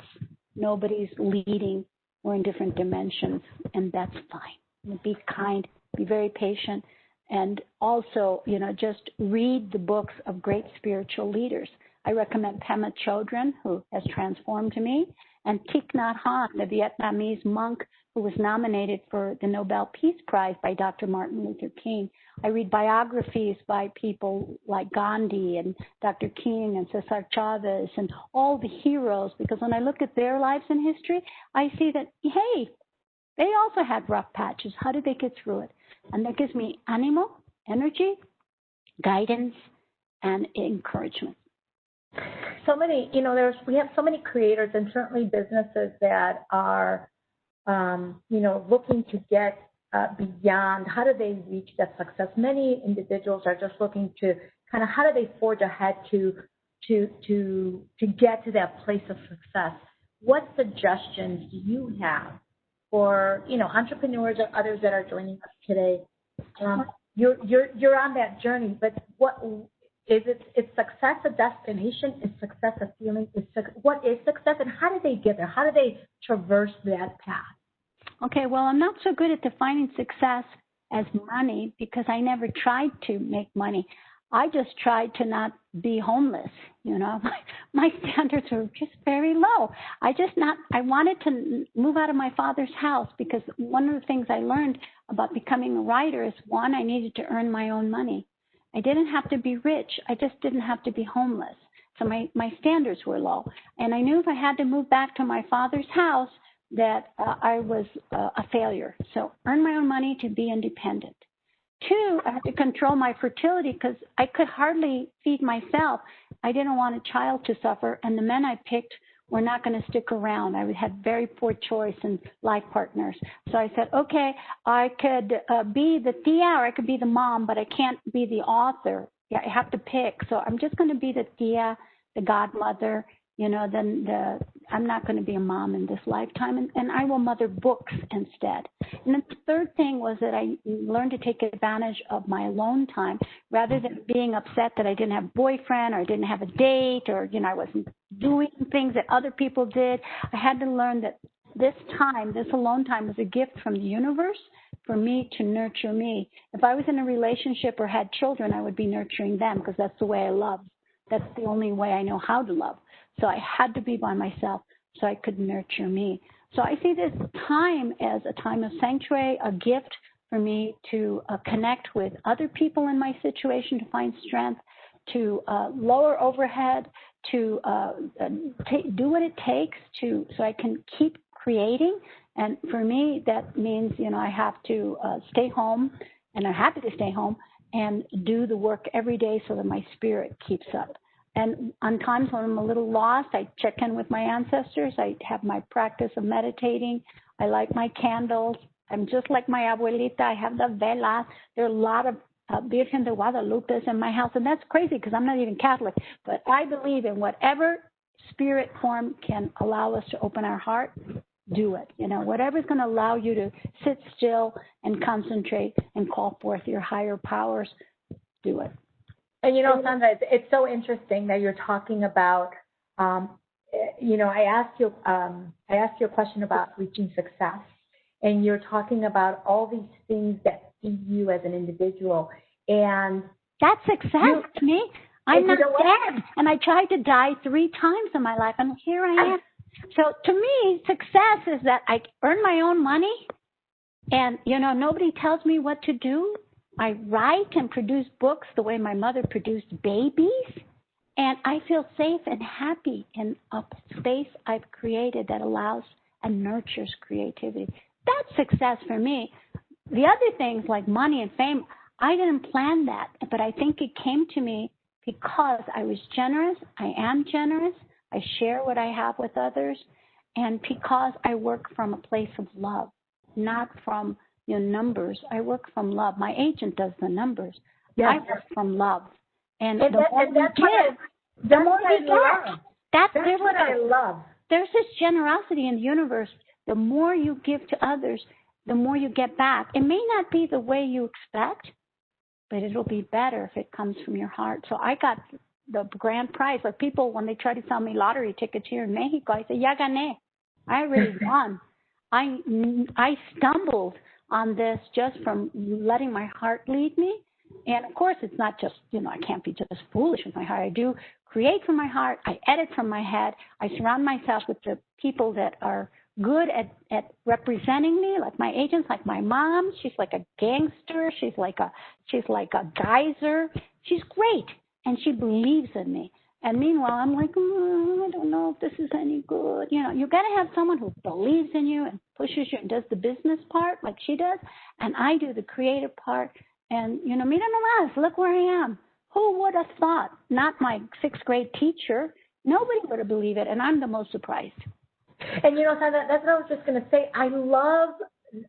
Nobody's leading. We're in different dimensions, and that's fine. Be kind, be very patient, and also, you know, just read the books of great spiritual leaders. I recommend Pema Chodron, who has transformed me, and Thich Nhat Hanh, the Vietnamese monk who was nominated for the Nobel Peace Prize by Dr. Martin Luther King. I read biographies by people like Gandhi and Dr. King and Cesar Chavez and all the heroes, because when I look at their lives in history, I see that, hey, they also had rough patches. How did they get through it? And that gives me animo, energy, guidance, and encouragement. So many, you know, we have so many creators and certainly businesses that are, you know, looking to get beyond. How do they reach that success? Many individuals are just looking to kind of how do they forge ahead to get to that place of success? What suggestions do you have for, you know, entrepreneurs or others that are joining us today? You're on that journey, but what is it? Is success a destination? Is success a feeling? What is success, and how do they get there? How do they traverse that path? Okay, well, I'm not so good at defining success as money because I never tried to make money. I just tried to not be homeless. You know, my standards were just very low. I wanted to move out of my father's house because one of the things I learned about becoming a writer is, one, I needed to earn my own money. I didn't have to be rich. I just didn't have to be homeless. So my standards were low. And I knew if I had to move back to my father's house that I was a failure. So earn my own money to be independent. Two, I had to control my fertility because I could hardly feed myself. I didn't want a child to suffer, and the men I picked were not going to stick around. I had very poor choice in life partners. So I said, okay, I could be the tia or I could be the mom, but I can't be the author. Yeah, I have to pick. So I'm just going to be the tia, the godmother. You know, then I'm not going to be a mom in this lifetime, and I will mother books instead. And then the third thing was that I learned to take advantage of my alone time rather than being upset that I didn't have a boyfriend or I didn't have a date or, you know, I wasn't doing things that other people did. I had to learn that this time, this alone time, was a gift from the universe for me to nurture me. If I was in a relationship or had children, I would be nurturing them because that's the way I love. That's the only way I know how to love. So I had to be by myself so I could nurture me. So I see this time as a time of sanctuary, a gift for me to connect with other people in my situation, to find strength, to lower overhead, to do what it takes so I can keep creating. And for me, that means, you know, I have to stay home, and I'm happy to stay home and do the work every day so that my spirit keeps up. And on times when I'm a little lost, I check in with my ancestors. I have my practice of meditating. I light my candles. I'm just like my abuelita. I have the velas. There are a lot of Virgen de Guadalupe in my house. And that's crazy because I'm not even Catholic. But I believe in whatever spirit form can allow us to open our heart, do it. You know, whatever's going to allow you to sit still and concentrate and call forth your higher powers, do it. And, you know, Sandra, it's so interesting that you're talking about, you know, I asked you a question about reaching success, and you're talking about all these things that feed you as an individual. And that's success to me. I'm not dead, and I tried to die 3 times in my life, and here I am. So to me, success is that I earn my own money, and, you know, nobody tells me what to do. I write and produce books the way my mother produced babies, and I feel safe and happy in a space I've created that allows and nurtures creativity. That's success for me. The other things like money and fame, I didn't plan that, but I think it came to me because I was generous. I am generous. I share what I have with others, and because I work from a place of love, not from numbers. I work from love. My agent does the numbers. Yes. I work from love. And the more you give, the more you get. That's what I love. There's this generosity in the universe. The more you give to others, the more you get back. It may not be the way you expect, but it'll be better if it comes from your heart. So I got the grand prize. Like people, when they try to sell me lottery tickets here in Mexico, I say, ya gané. I already won. I stumbled on this just from letting my heart lead me. And of course, it's not just, I can't be just foolish with my heart. I do create from my heart. I edit from my head. I surround myself with the people that are good at representing me, like my agents, like my mom. She's like a gangster. She's like a geyser. She's great. And she believes in me. And meanwhile, I'm like, I don't know if this is any good. You got to have someone who believes in you and pushes you and does the business part like she does. And I do the creative part. And, mira nomás, look where I am. Who would have thought? Not my 6th grade teacher. Nobody would have believed it. And I'm the most surprised. And, Sandra, that's what I was just going to say. I love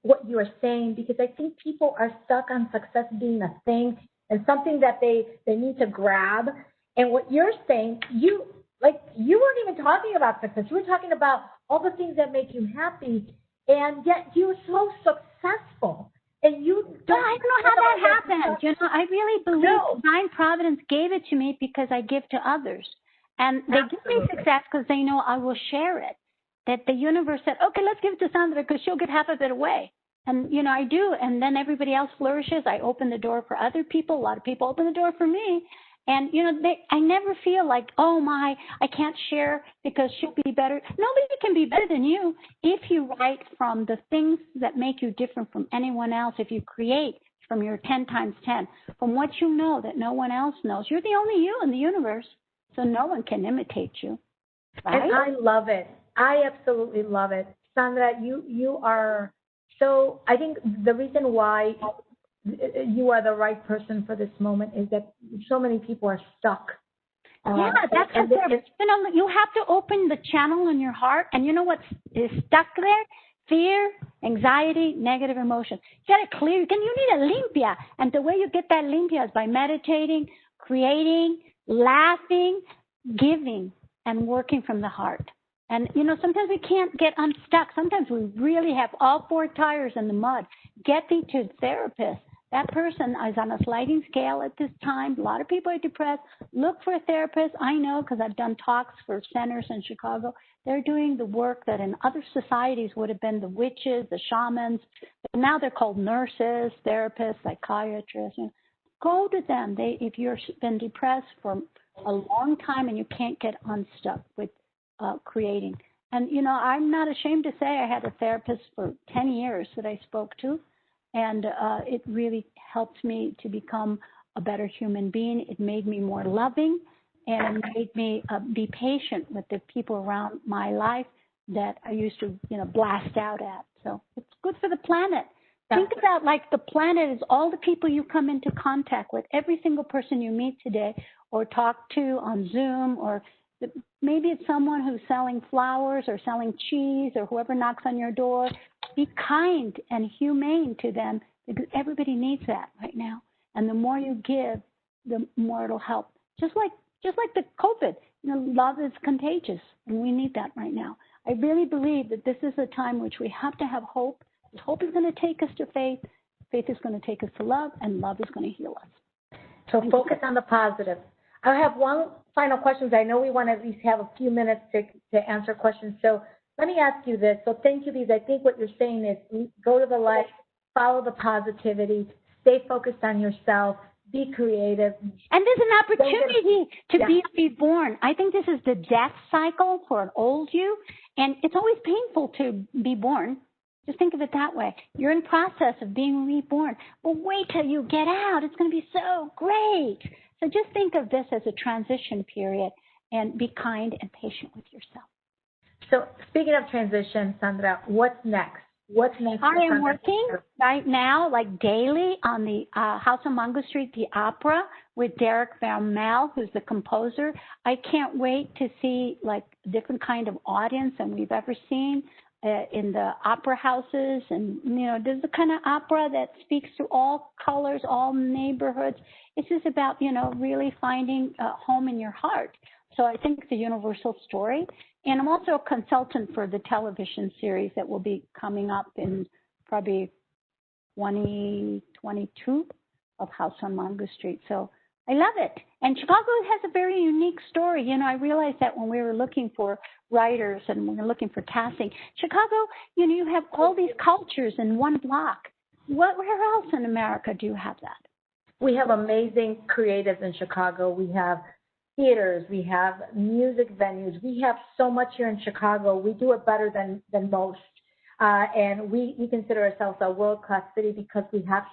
what you are saying because I think people are stuck on success being a thing and something that they need to grab. And what you're saying, you weren't even talking about success. You were talking about all the things that make you happy, and yet you're so successful. And you don't. I don't know how that happened. I really believe divine providence gave it to me because I give to others. And they give me success because they know I will share it. That the universe said, okay, let's give it to Sandra because she'll get half of it away. And, I do. And then everybody else flourishes. I open the door for other people. A lot of people open the door for me. And, I never feel like, oh, I can't share because she'll be better. Nobody can be better than you if you write from the things that make you different from anyone else. If you create from your 10 times 10, from what you know that no one else knows. You're the only you in the universe, so no one can imitate you. Right? And I love it. I absolutely love it. Sandra, you are so, I think the reason why you are the right person for this moment is that so many people are stuck. Yeah, that's what you have to open the channel in your heart, and you know what is stuck there? Fear, anxiety, negative emotion. You got to clear. You need a limpia, and the way you get that limpia is by meditating, creating, laughing, giving, and working from the heart. And, sometimes we can't get unstuck. Sometimes we really have all 4 tires in the mud. Get thee to a therapist. That person is on a sliding scale at this time. A lot of people are depressed. Look for a therapist. I know because I've done talks for centers in Chicago. They're doing the work that in other societies would have been the witches, the shamans. But now they're called nurses, therapists, psychiatrists. Go to them. If you've been depressed for a long time and you can't get unstuck with creating. And, I'm not ashamed to say I had a therapist for 10 years that I spoke to. And it really helped me to become a better human being. It made me more loving, and it made me be patient with the people around my life that I used to, blast out at. So it's good for the planet. Think about like the planet is all the people you come into contact with. Every single person you meet today or talk to on Zoom, or maybe it's someone who's selling flowers or selling cheese or whoever knocks on your door. Be kind and humane to them because everybody needs that right now. And the more you give, the more it'll help. Just like the COVID, love is contagious, and we need that right now. I really believe that this is a time which we have to have hope. Hope is going to take us to faith. Faith is going to take us to love, and love is going to heal us. So focus on the positive. I have one final question. I know we want to at least have a few minutes to answer questions. So let me ask you this. So thank you, because I think what you're saying is go to the light, follow the positivity, stay focused on yourself, be creative. And there's an opportunity to be reborn. I think this is the death cycle for an old you, and it's always painful to be born. Just think of it that way. You're in process of being reborn. But wait till you get out. It's going to be so great. So just think of this as a transition period and be kind and patient with yourself. So speaking of transition, Sandra, what's next? What's next? I am working right now, like daily, on the House on Mungo Street, the opera with Derek Vermel, who's the composer. I can't wait to see like a different kind of audience than we've ever seen in the opera houses. And, there's the kind of opera that speaks to all colors, all neighborhoods. It's just about, really finding a home in your heart. So I think it's a universal story. And I'm also a consultant for the television series that will be coming up in probably 2022 of House on Mungo Street. So I love it. And Chicago has a very unique story. I realized that when we were looking for writers and we were looking for casting, Chicago, you have all these cultures in one block. Where else in America do you have that? We have amazing creatives in Chicago. We have theaters, we have music venues. We have so much here in Chicago. We do it better than most. And we consider ourselves a world-class city because we have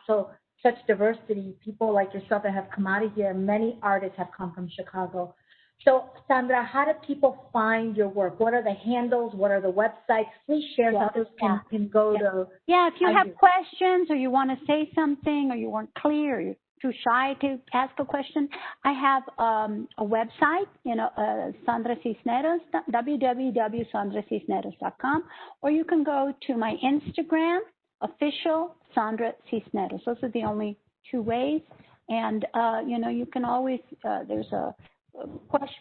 such diversity. People like yourself that have come out of here. Many artists have come from Chicago. So, Sandra, how do people find your work? What are the handles? What are the websites? Please share so others can go to. Yeah, if you have questions or you want to say something or you weren't clear or you're too shy to ask a question, I have a website, Sandra Cisneros, www.sandracisneros.com, or you can go to my Instagram, official Sandra Cisneros. Those are the only two ways. And, you can always, there's a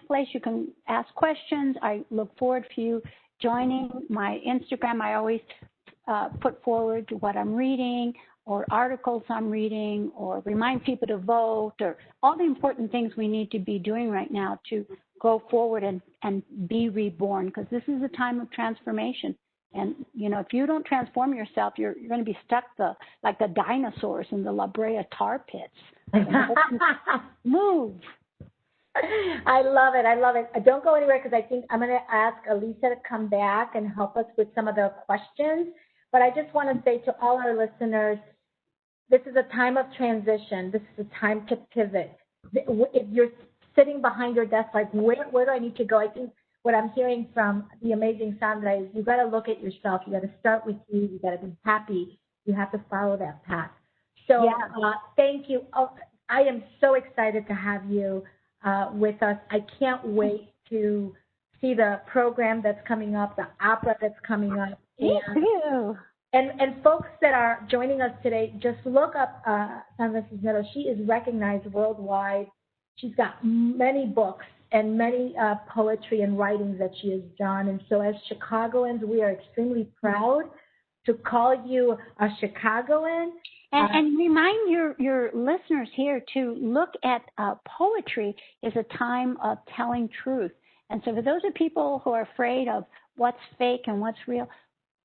place you can ask questions. I look forward to you joining my Instagram. I always put forward what I'm reading or articles I'm reading or remind people to vote or all the important things we need to be doing right now to go forward and be reborn, because this is a time of transformation. And, if you don't transform yourself, you're going to be stuck like the dinosaurs in the La Brea tar pits. Move. I love it. I love it. Don't go anywhere because I think I'm going to ask Elisa to come back and help us with some of the questions. But I just want to say to all our listeners, this is a time of transition. This is a time to pivot. If you're sitting behind your desk, like, where do I need to go? I think what I'm hearing from the amazing Sandra is you got to look at yourself. You got to start with you. You got to be happy. You have to follow that path. So thank you. I am so excited to have you with us. I can't wait to see the program that's coming up, the opera that's coming up. And folks that are joining us today, just look up Sandra Cisneros. She is recognized worldwide. She's got many books and many poetry and writings that she has done. And so as Chicagoans, we are extremely proud to call you a Chicagoan. And remind your listeners here to look at poetry is a time of telling truth. And so for those of people who are afraid of what's fake and what's real,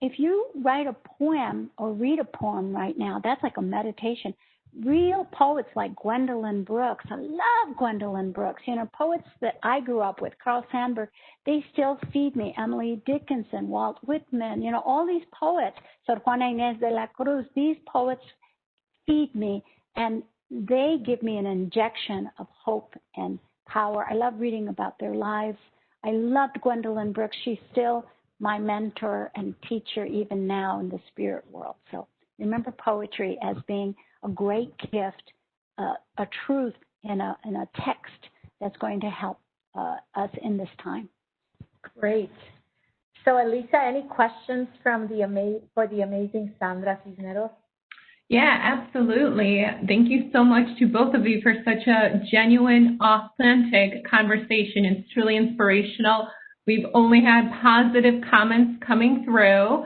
if you write a poem or read a poem right now, that's like a meditation. Real poets like Gwendolyn Brooks, I love Gwendolyn Brooks, poets that I grew up with, Carl Sandburg, they still feed me. Emily Dickinson, Walt Whitman, all these poets. So Juana Inés de la Cruz, these poets feed me and they give me an injection of hope and power. I love reading about their lives. I loved Gwendolyn Brooks. She's still my mentor and teacher even now in the spirit world. So remember poetry as being a great gift, a truth in a text that's going to help us in this time. Great. So, Elisa, any questions from the amazing Sandra Cisneros? Yeah, absolutely. Thank you so much to both of you for such a genuine, authentic conversation. It's truly inspirational. We've only had positive comments coming through.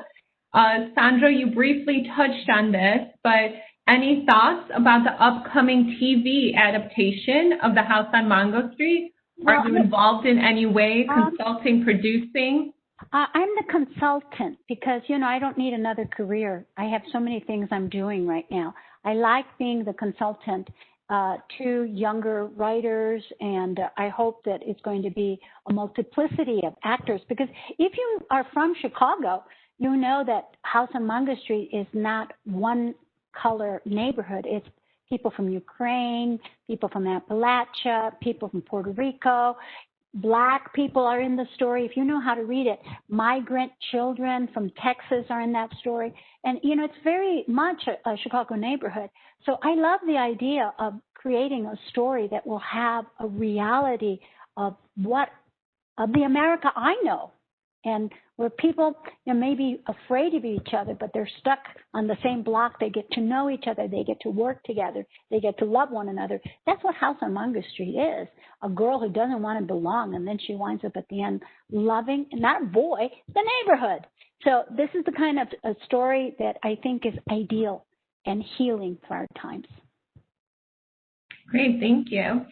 Sandra, you briefly touched on this, but any thoughts about the upcoming TV adaptation of The House on Mango Street? Are you involved in any way, consulting, producing? I'm the consultant because, you know, I don't need another career. I have so many things I'm doing right now. I like being the consultant to younger writers, and I hope that it's going to be a multiplicity of actors, because if you are from Chicago, you know that House on Mango Street is not one color neighborhood. It's people from Ukraine, people from Appalachia, people from Puerto Rico. Black people are in the story. If you know how to read it, migrant children from Texas are in that story. And, you know, it's very much a Chicago neighborhood. So I love the idea of creating a story that will have a reality of the America I know. And where people, you know, may be afraid of each other, but they're stuck on the same block. They get to know each other. They get to work together. They get to love one another. That's what House on Mango Street is. A girl who doesn't want to belong, and then she winds up at the end loving, not a boy, the neighborhood. So this is the kind of a story that I think is ideal and healing for our times. Great, thank you.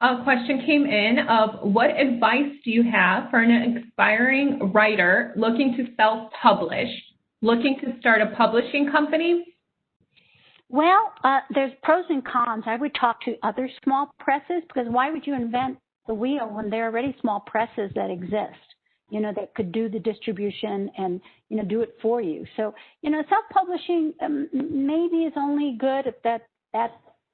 A question came in of what advice do you have for an aspiring writer looking to self-publish, looking to start a publishing company? Well, there's pros and cons. I would talk to other small presses, because why would you invent the wheel when there are already small presses that exist, you know, that could do the distribution and, you know, do it for you. So, you know, self-publishing maybe is only good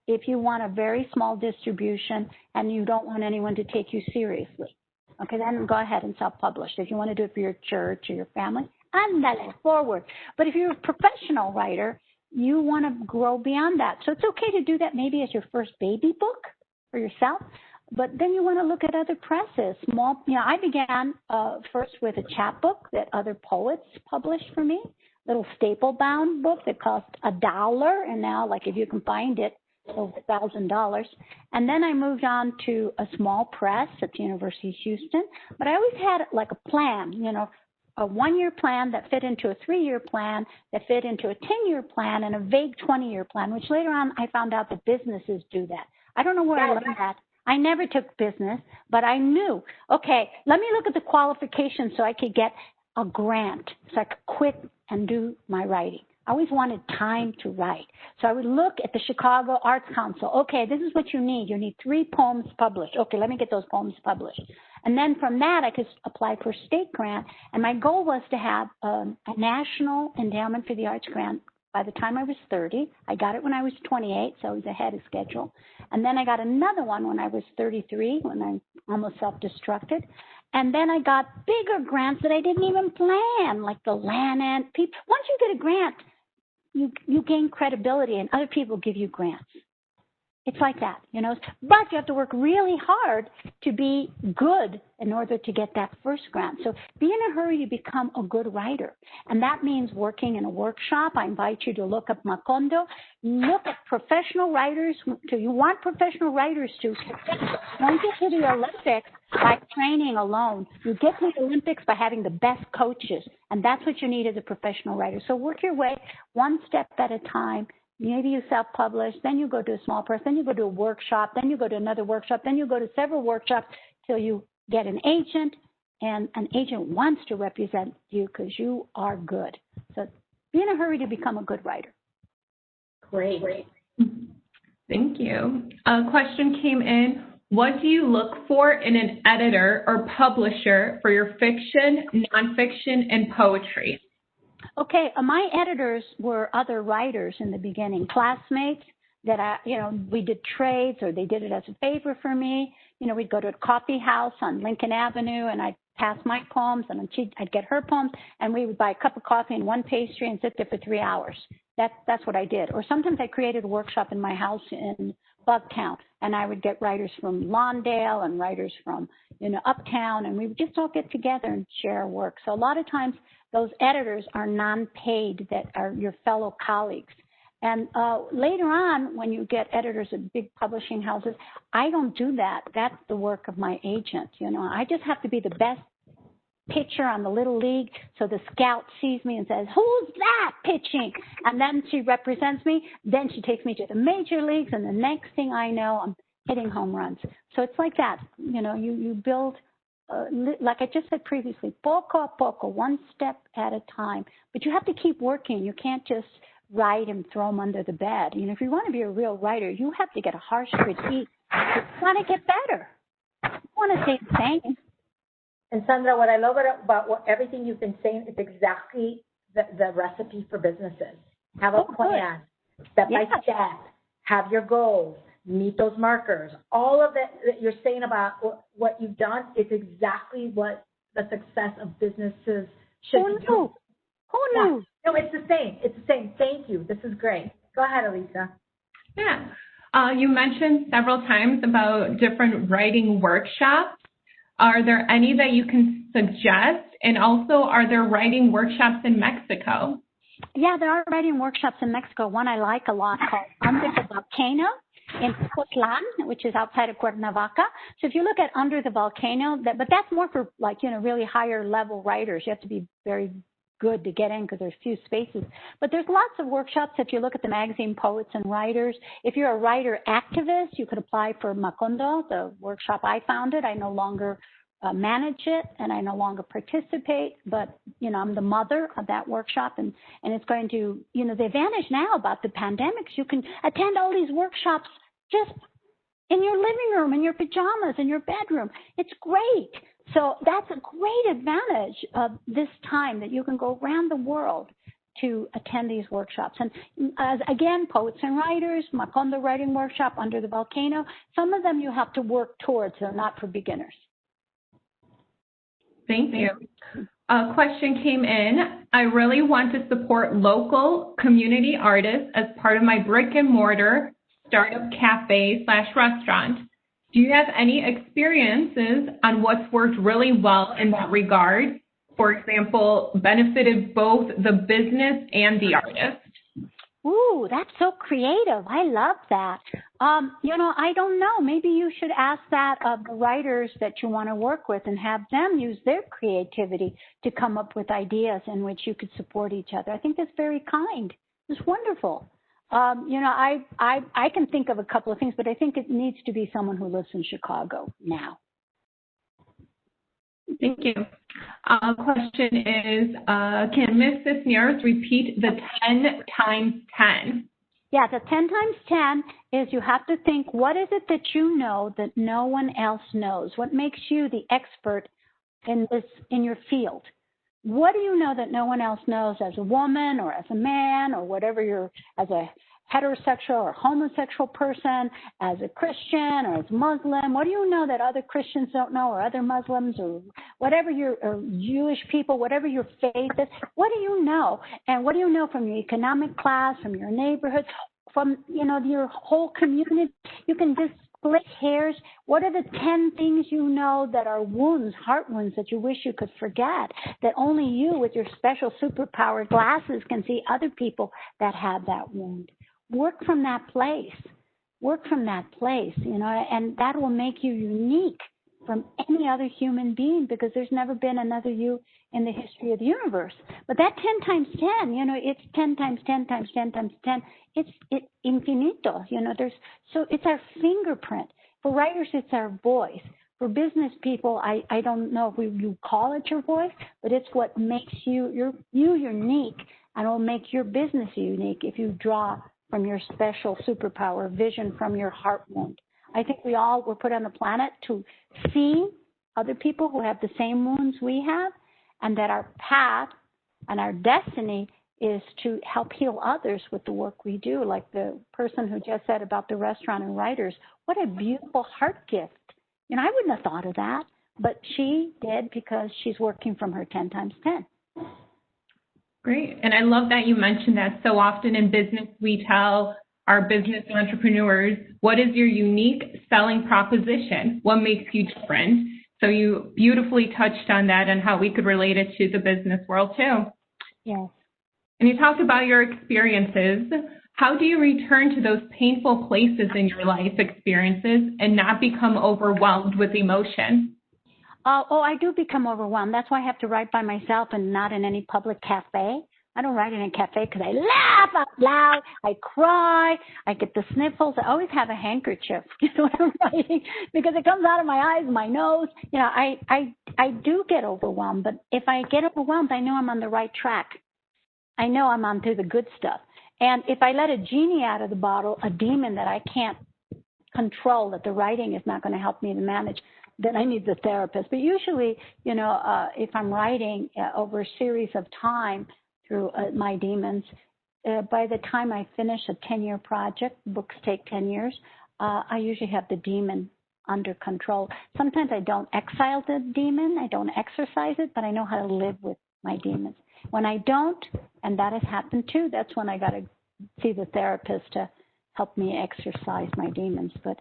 if you want a very small distribution and you don't want anyone to take you seriously. Okay, then go ahead and self-publish. If you want to do it for your church or your family, andale, forward. But if you're a professional writer, you want to grow beyond that. So it's okay to do that maybe as your first baby book for yourself, but then you want to look at other presses. Small, you know, I began first with a chapbook that other poets published for me, little staple-bound book that cost $1, and now, like, if you can find it, over $1,000. And then I moved on to a small press at the University of Houston. But I always had like a plan, you know, a 1-year plan that fit into a 3-year plan, that fit into a 10-year plan, and a vague 20-year plan, which later on I found out that businesses do that. I don't know where I learned that. I never took business, but I knew, okay, let me look at the qualifications so I could get a grant, so I could quit and do my writing. I always wanted time to write. So I would look at the Chicago Arts Council. Okay, this is what you need. You need 3 poems published. Okay, let me get those poems published. And then from that, I could apply for a state grant. And my goal was to have a National Endowment for the Arts grant by the time I was 30. I got it when I was 28, so I was ahead of schedule. And then I got another one when I was 33, when I almost self-destructed. And then I got bigger grants that I didn't even plan, like the Lannan. Once you get a grant, you gain credibility, and other people give you grants. It's like that, you know. But you have to work really hard to be good in order to get that first grant. So be in a hurry to become a good writer. And that means working in a workshop. I invite you to look up Macondo. Look at professional writers. You want professional writers to don't get to the Olympics by training alone. You get to the Olympics by having the best coaches. And that's what you need as a professional writer. So work your way one step at a time. Maybe you self-publish, then you go to a small press, then you go to a workshop, then you go to another workshop, then you go to several workshops till you get an agent, and an agent wants to represent you because you are good. So be in a hurry to become a good writer. Great. Thank you. A question came in. What do you look for in an editor or publisher for your fiction, nonfiction, and poetry? Okay, my editors were other writers in the beginning, classmates that we did trades, or they did it as a favor for me. You know, we'd go to a coffee house on Lincoln Avenue, and I'd pass my poems, and I'd get her poems, and we would buy a cup of coffee and one pastry and sit there for 3 hours. That's what I did. Or sometimes I created a workshop in my house in Bugtown, and I would get writers from Lawndale and writers from, Uptown, and we would just all get together and share our work. So a lot of times those editors are non-paid, that are your fellow colleagues. And later on, when you get editors at big publishing houses, I don't do that. That's the work of my agent. I just have to be the best pitcher on the little league, so the scout sees me and says, "Who's that pitching?" And then she represents me. Then she takes me to the major leagues, and the next thing I know, I'm hitting home runs. So it's like that. You build, like I just said previously, poco a poco, one step at a time. But you have to keep working. You can't just write and throw them under the bed. If you want to be a real writer, you have to get a harsh critique. You want to get better. You want to stay the same. And Sandra, what I love about everything you've been saying is exactly the recipe for businesses. Have a plan, step by step, have your goals, meet those markers. All of that you're saying about what you've done is exactly what the success of businesses should be. Who knew? No, it's the same. It's the same. Thank you. This is great. Go ahead, Elisa. Yeah. You mentioned several times about different writing workshops. Are there any that you can suggest? And also, are there writing workshops in Mexico? Yeah, there are writing workshops in Mexico. One I like a lot called Under the Volcano in Cotlan, which is outside of Cuernavaca. So if you look at Under the Volcano, but that's more for really higher level writers. You have to be very good to get in because there's few spaces. But there's lots of workshops. If you look at the magazine Poets and Writers, if you're a writer activist, you could apply for Macondo, the workshop I founded. I no longer manage it and I no longer participate, but I'm the mother of that workshop, and it's going to, the advantage now about the pandemics, you can attend all these workshops just in your living room, in your pajamas, in your bedroom. It's great. So that's a great advantage of this time, that you can go around the world to attend these workshops. And again, Poets and Writers, Macondo Writing Workshop, Under the Volcano, some of them you have to work towards. They're not for beginners. Thank you. A question came in. I really want to support local community artists as part of my brick and mortar startup cafe/restaurant. Do you have any experiences on what's worked really well in that regard? For example, benefited both the business and the artist? Ooh, that's so creative. I love that. I don't know. Maybe you should ask that of the writers that you want to work with and have them use their creativity to come up with ideas in which you could support each other. I think that's very kind. It's wonderful. I can think of a couple of things, but I think it needs to be someone who lives in Chicago now. Thank you. Question is, can Ms. Cisneros repeat the 10 times 10? Yeah, the 10 times 10 is you have to think, what is it that you know that no one else knows? What makes you the expert in your field? What do you know that no one else knows as a woman or as a man or whatever as a heterosexual or homosexual person, as a Christian or as a Muslim? What do you know that other Christians don't know, or other Muslims, or whatever or Jewish people, whatever your faith is? What do you know? And what do you know from your economic class, from your neighborhood, from your whole community? You can just split hairs. What are the 10 things you know that are wounds, heart wounds, that you wish you could forget, that only you with your special superpower glasses can see other people that have that wound? Work from that place. Work from that place, and that will make you unique from any other human being, because there's never been another you in the history of the universe. But that 10 times 10, it's 10 times 10 times 10 times 10. It's infinito, so it's our fingerprint. For writers, it's our voice. For business people, I don't know if you call it your voice, but it's what makes you unique, and will make your business unique if you draw from your special superpower vision, from your heart wound. I think we all were put on the planet to see other people who have the same wounds we have, and that our path and our destiny is to help heal others with the work we do, like the person who just said about the restaurant and writers. What a beautiful heart gift. I wouldn't have thought of that, but she did, because she's working from her 10 times 10. Great. And I love that you mentioned that. So often in business, we tell our business entrepreneurs, what is your unique selling proposition? What makes you different? So you beautifully touched on that and how we could relate it to the business world too. Yes. And you talked about your experiences. How do you return to those painful places in your life experiences and not become overwhelmed with emotion? I do become overwhelmed. That's why I have to write by myself and not in any public cafe. I don't write in a cafe because I laugh out loud, I cry, I get the sniffles. I always have a handkerchief, when I'm writing, because it comes out of my eyes, my nose. I do get overwhelmed, but if I get overwhelmed, I know I'm on the right track. I know I'm onto the good stuff. And if I let a genie out of the bottle, a demon that I can't control, that the writing is not going to help me to manage, then I need the therapist. But usually, if I'm writing over a series of time through my demons, by the time I finish a 10-year project, books take 10 years, I usually have the demon under control. Sometimes I don't exile the demon, I don't exorcise it, but I know how to live with my demons. When I don't, and that has happened too, that's when I got to see the therapist to help me exercise my demons. But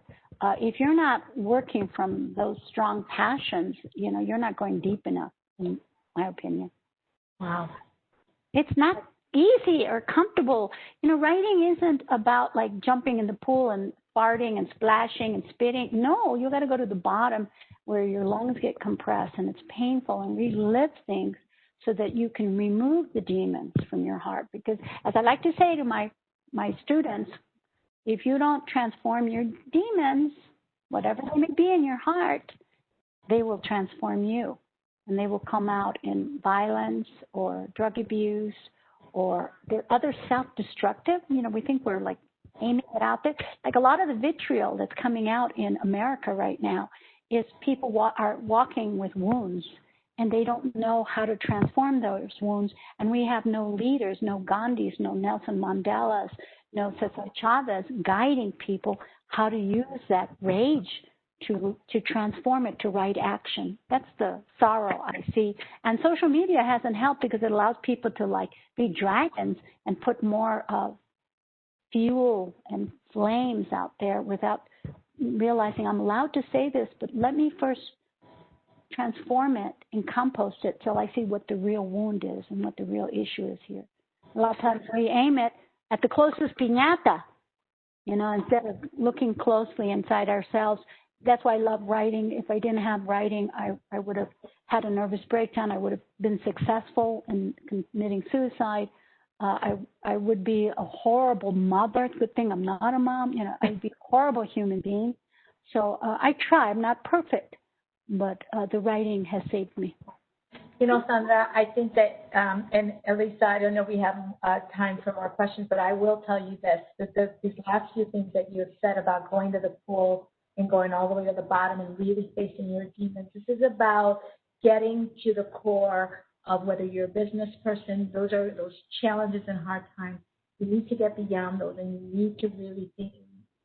if you're not working from those strong passions, you're not going deep enough, in my opinion. Wow. It's not easy or comfortable. Writing isn't about like jumping in the pool and farting and splashing and spitting. No, you got to go to the bottom where your lungs get compressed and it's painful, and relive things so that you can remove the demons from your heart. Because as I like to say to my students, if you don't transform your demons, whatever they may be in your heart, they will transform you. And they will come out in violence or drug abuse or they're other self-destructive. We think we're like aiming it out there. Like a lot of the vitriol that's coming out in America right now is people are walking with wounds and they don't know how to transform those wounds. And we have no leaders, no Gandhis, no Nelson Mandelas, no Cesar Chavez guiding people how to use that rage to transform it to right action. That's the sorrow I see. And social media hasn't helped because it allows people to be dragons and put more fuel and flames out there without realizing I'm allowed to say this, but let me first transform it and compost it till I see what the real wound is and what the real issue is here. A lot of times we aim it at the closest piñata, instead of looking closely inside ourselves. That's why I love writing. If I didn't have writing, I would have had a nervous breakdown. I would have been successful in committing suicide. I would be a horrible mother. It's a good thing I'm not a mom. I'd be a horrible human being. So I try. I'm not perfect, but the writing has saved me. Sandra, I think that, and Elisa, I don't know if we have time for more questions, but I will tell you this, that these last few things that you have said about going to the pool and going all the way to the bottom and really facing your demons. This is about getting to the core of whether you're a business person, those challenges and hard times. You need to get beyond those and you need to really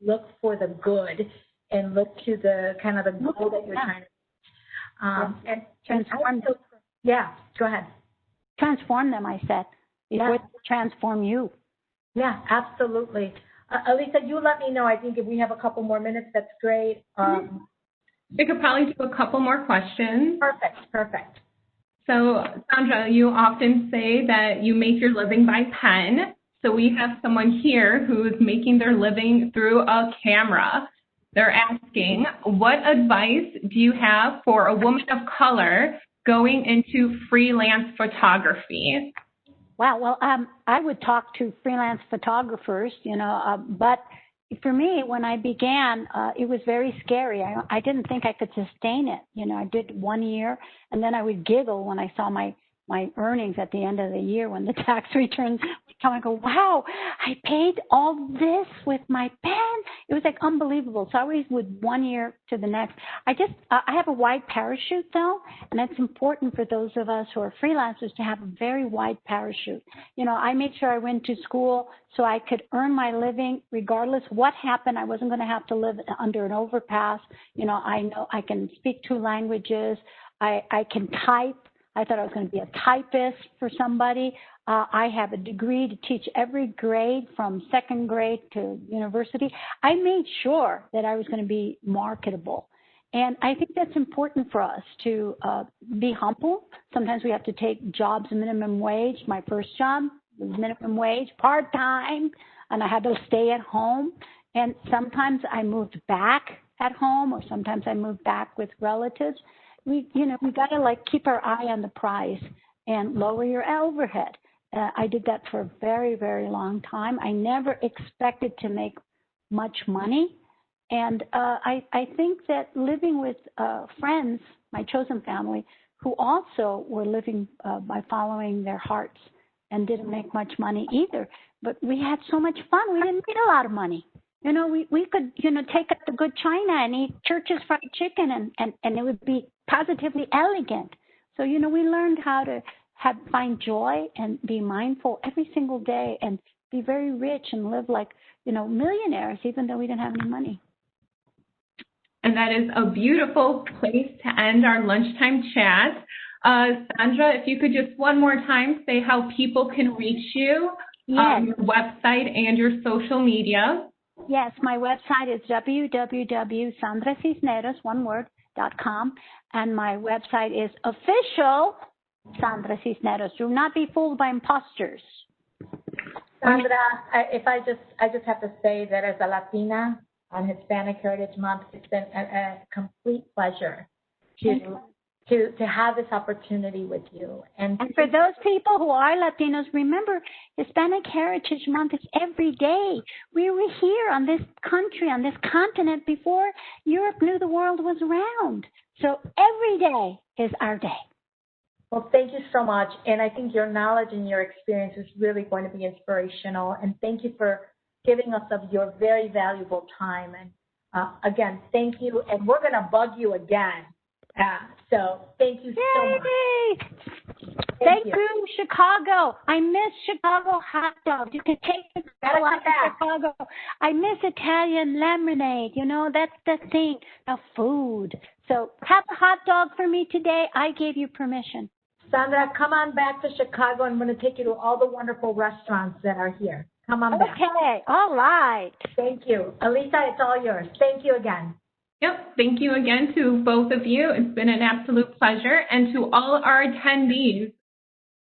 look for the good and look to the kind of the goal that you're trying to and transform them. Yeah, go ahead. Transform them, I said, before they transform you. Yeah, absolutely. Elisa, you let me know. I think if we have a couple more minutes, that's great. We could probably do a couple more questions. Perfect. So, Sandra, you often say that you make your living by pen. So we have someone here who is making their living through a camera. They're asking, what advice do you have for a woman of color going into freelance photography? Wow. Well, I would talk to freelance photographers, but for me, when I began, it was very scary. I didn't think I could sustain it. I did 1 year, and then I would giggle when I saw my earnings at the end of the year when the tax returns would come. I go, wow, I paid all this with my pen. It was like unbelievable. So I always would 1 year to the next. I have a wide parachute though, and that's important for those of us who are freelancers to have a very wide parachute. I made sure I went to school so I could earn my living regardless what happened. I wasn't going to have to live under an overpass. I know I can speak 2 languages. I can type. I thought I was going to be a typist for somebody. I have a degree to teach every grade from second grade to university. I made sure that I was going to be marketable. And I think that's important for us to be humble. Sometimes we have to take jobs minimum wage. My first job was minimum wage, part-time, and I had to stay at home. And sometimes I moved back at home, or sometimes I moved back with relatives. We got to keep our eye on the prize and lower your overhead. I did that for a very, very long time. I never expected to make much money. And I think that living with friends, my chosen family, who also were living by following their hearts and didn't make much money either. But we had so much fun. We didn't need a lot of money. We could, take up the good china and eat Church's fried chicken and it would be positively elegant. So, we learned how to find joy and be mindful every single day and be very rich and live like, millionaires, even though we didn't have any money. And that is a beautiful place to end our lunchtime chat. Sandra, if you could just one more time say how people can reach you, yes. Your website and your social media. Yes, my website is www.sandracisneros.com, and my website is official Sandra Cisneros. Do not be fooled by imposters. Sandra, I just have to say that as a Latina on Hispanic Heritage Month, it's been a complete pleasure to have this opportunity with you. And for those people who are Latinos, remember, Hispanic Heritage Month is every day. We were here on this country, on this continent, before Europe knew the world was round. So every day is our day. Well, thank you so much. And I think your knowledge and your experience is really going to be inspirational. And thank you for giving us of your very valuable time. And again, thank you. And we're going to bug you again. So thank you so much. Thank you, Chicago. I miss Chicago hot dogs. You can take me to Chicago. I miss Italian lemonade. That's the thing. The food. So have a hot dog for me today. I gave you permission. Sandra, come on back to Chicago. I'm going to take you to all the wonderful restaurants that are here. Come on back. Okay. All right. Thank you. Elisa, it's all yours. Thank you again. Yep. Thank you again to both of you. It's been an absolute pleasure. And to all our attendees,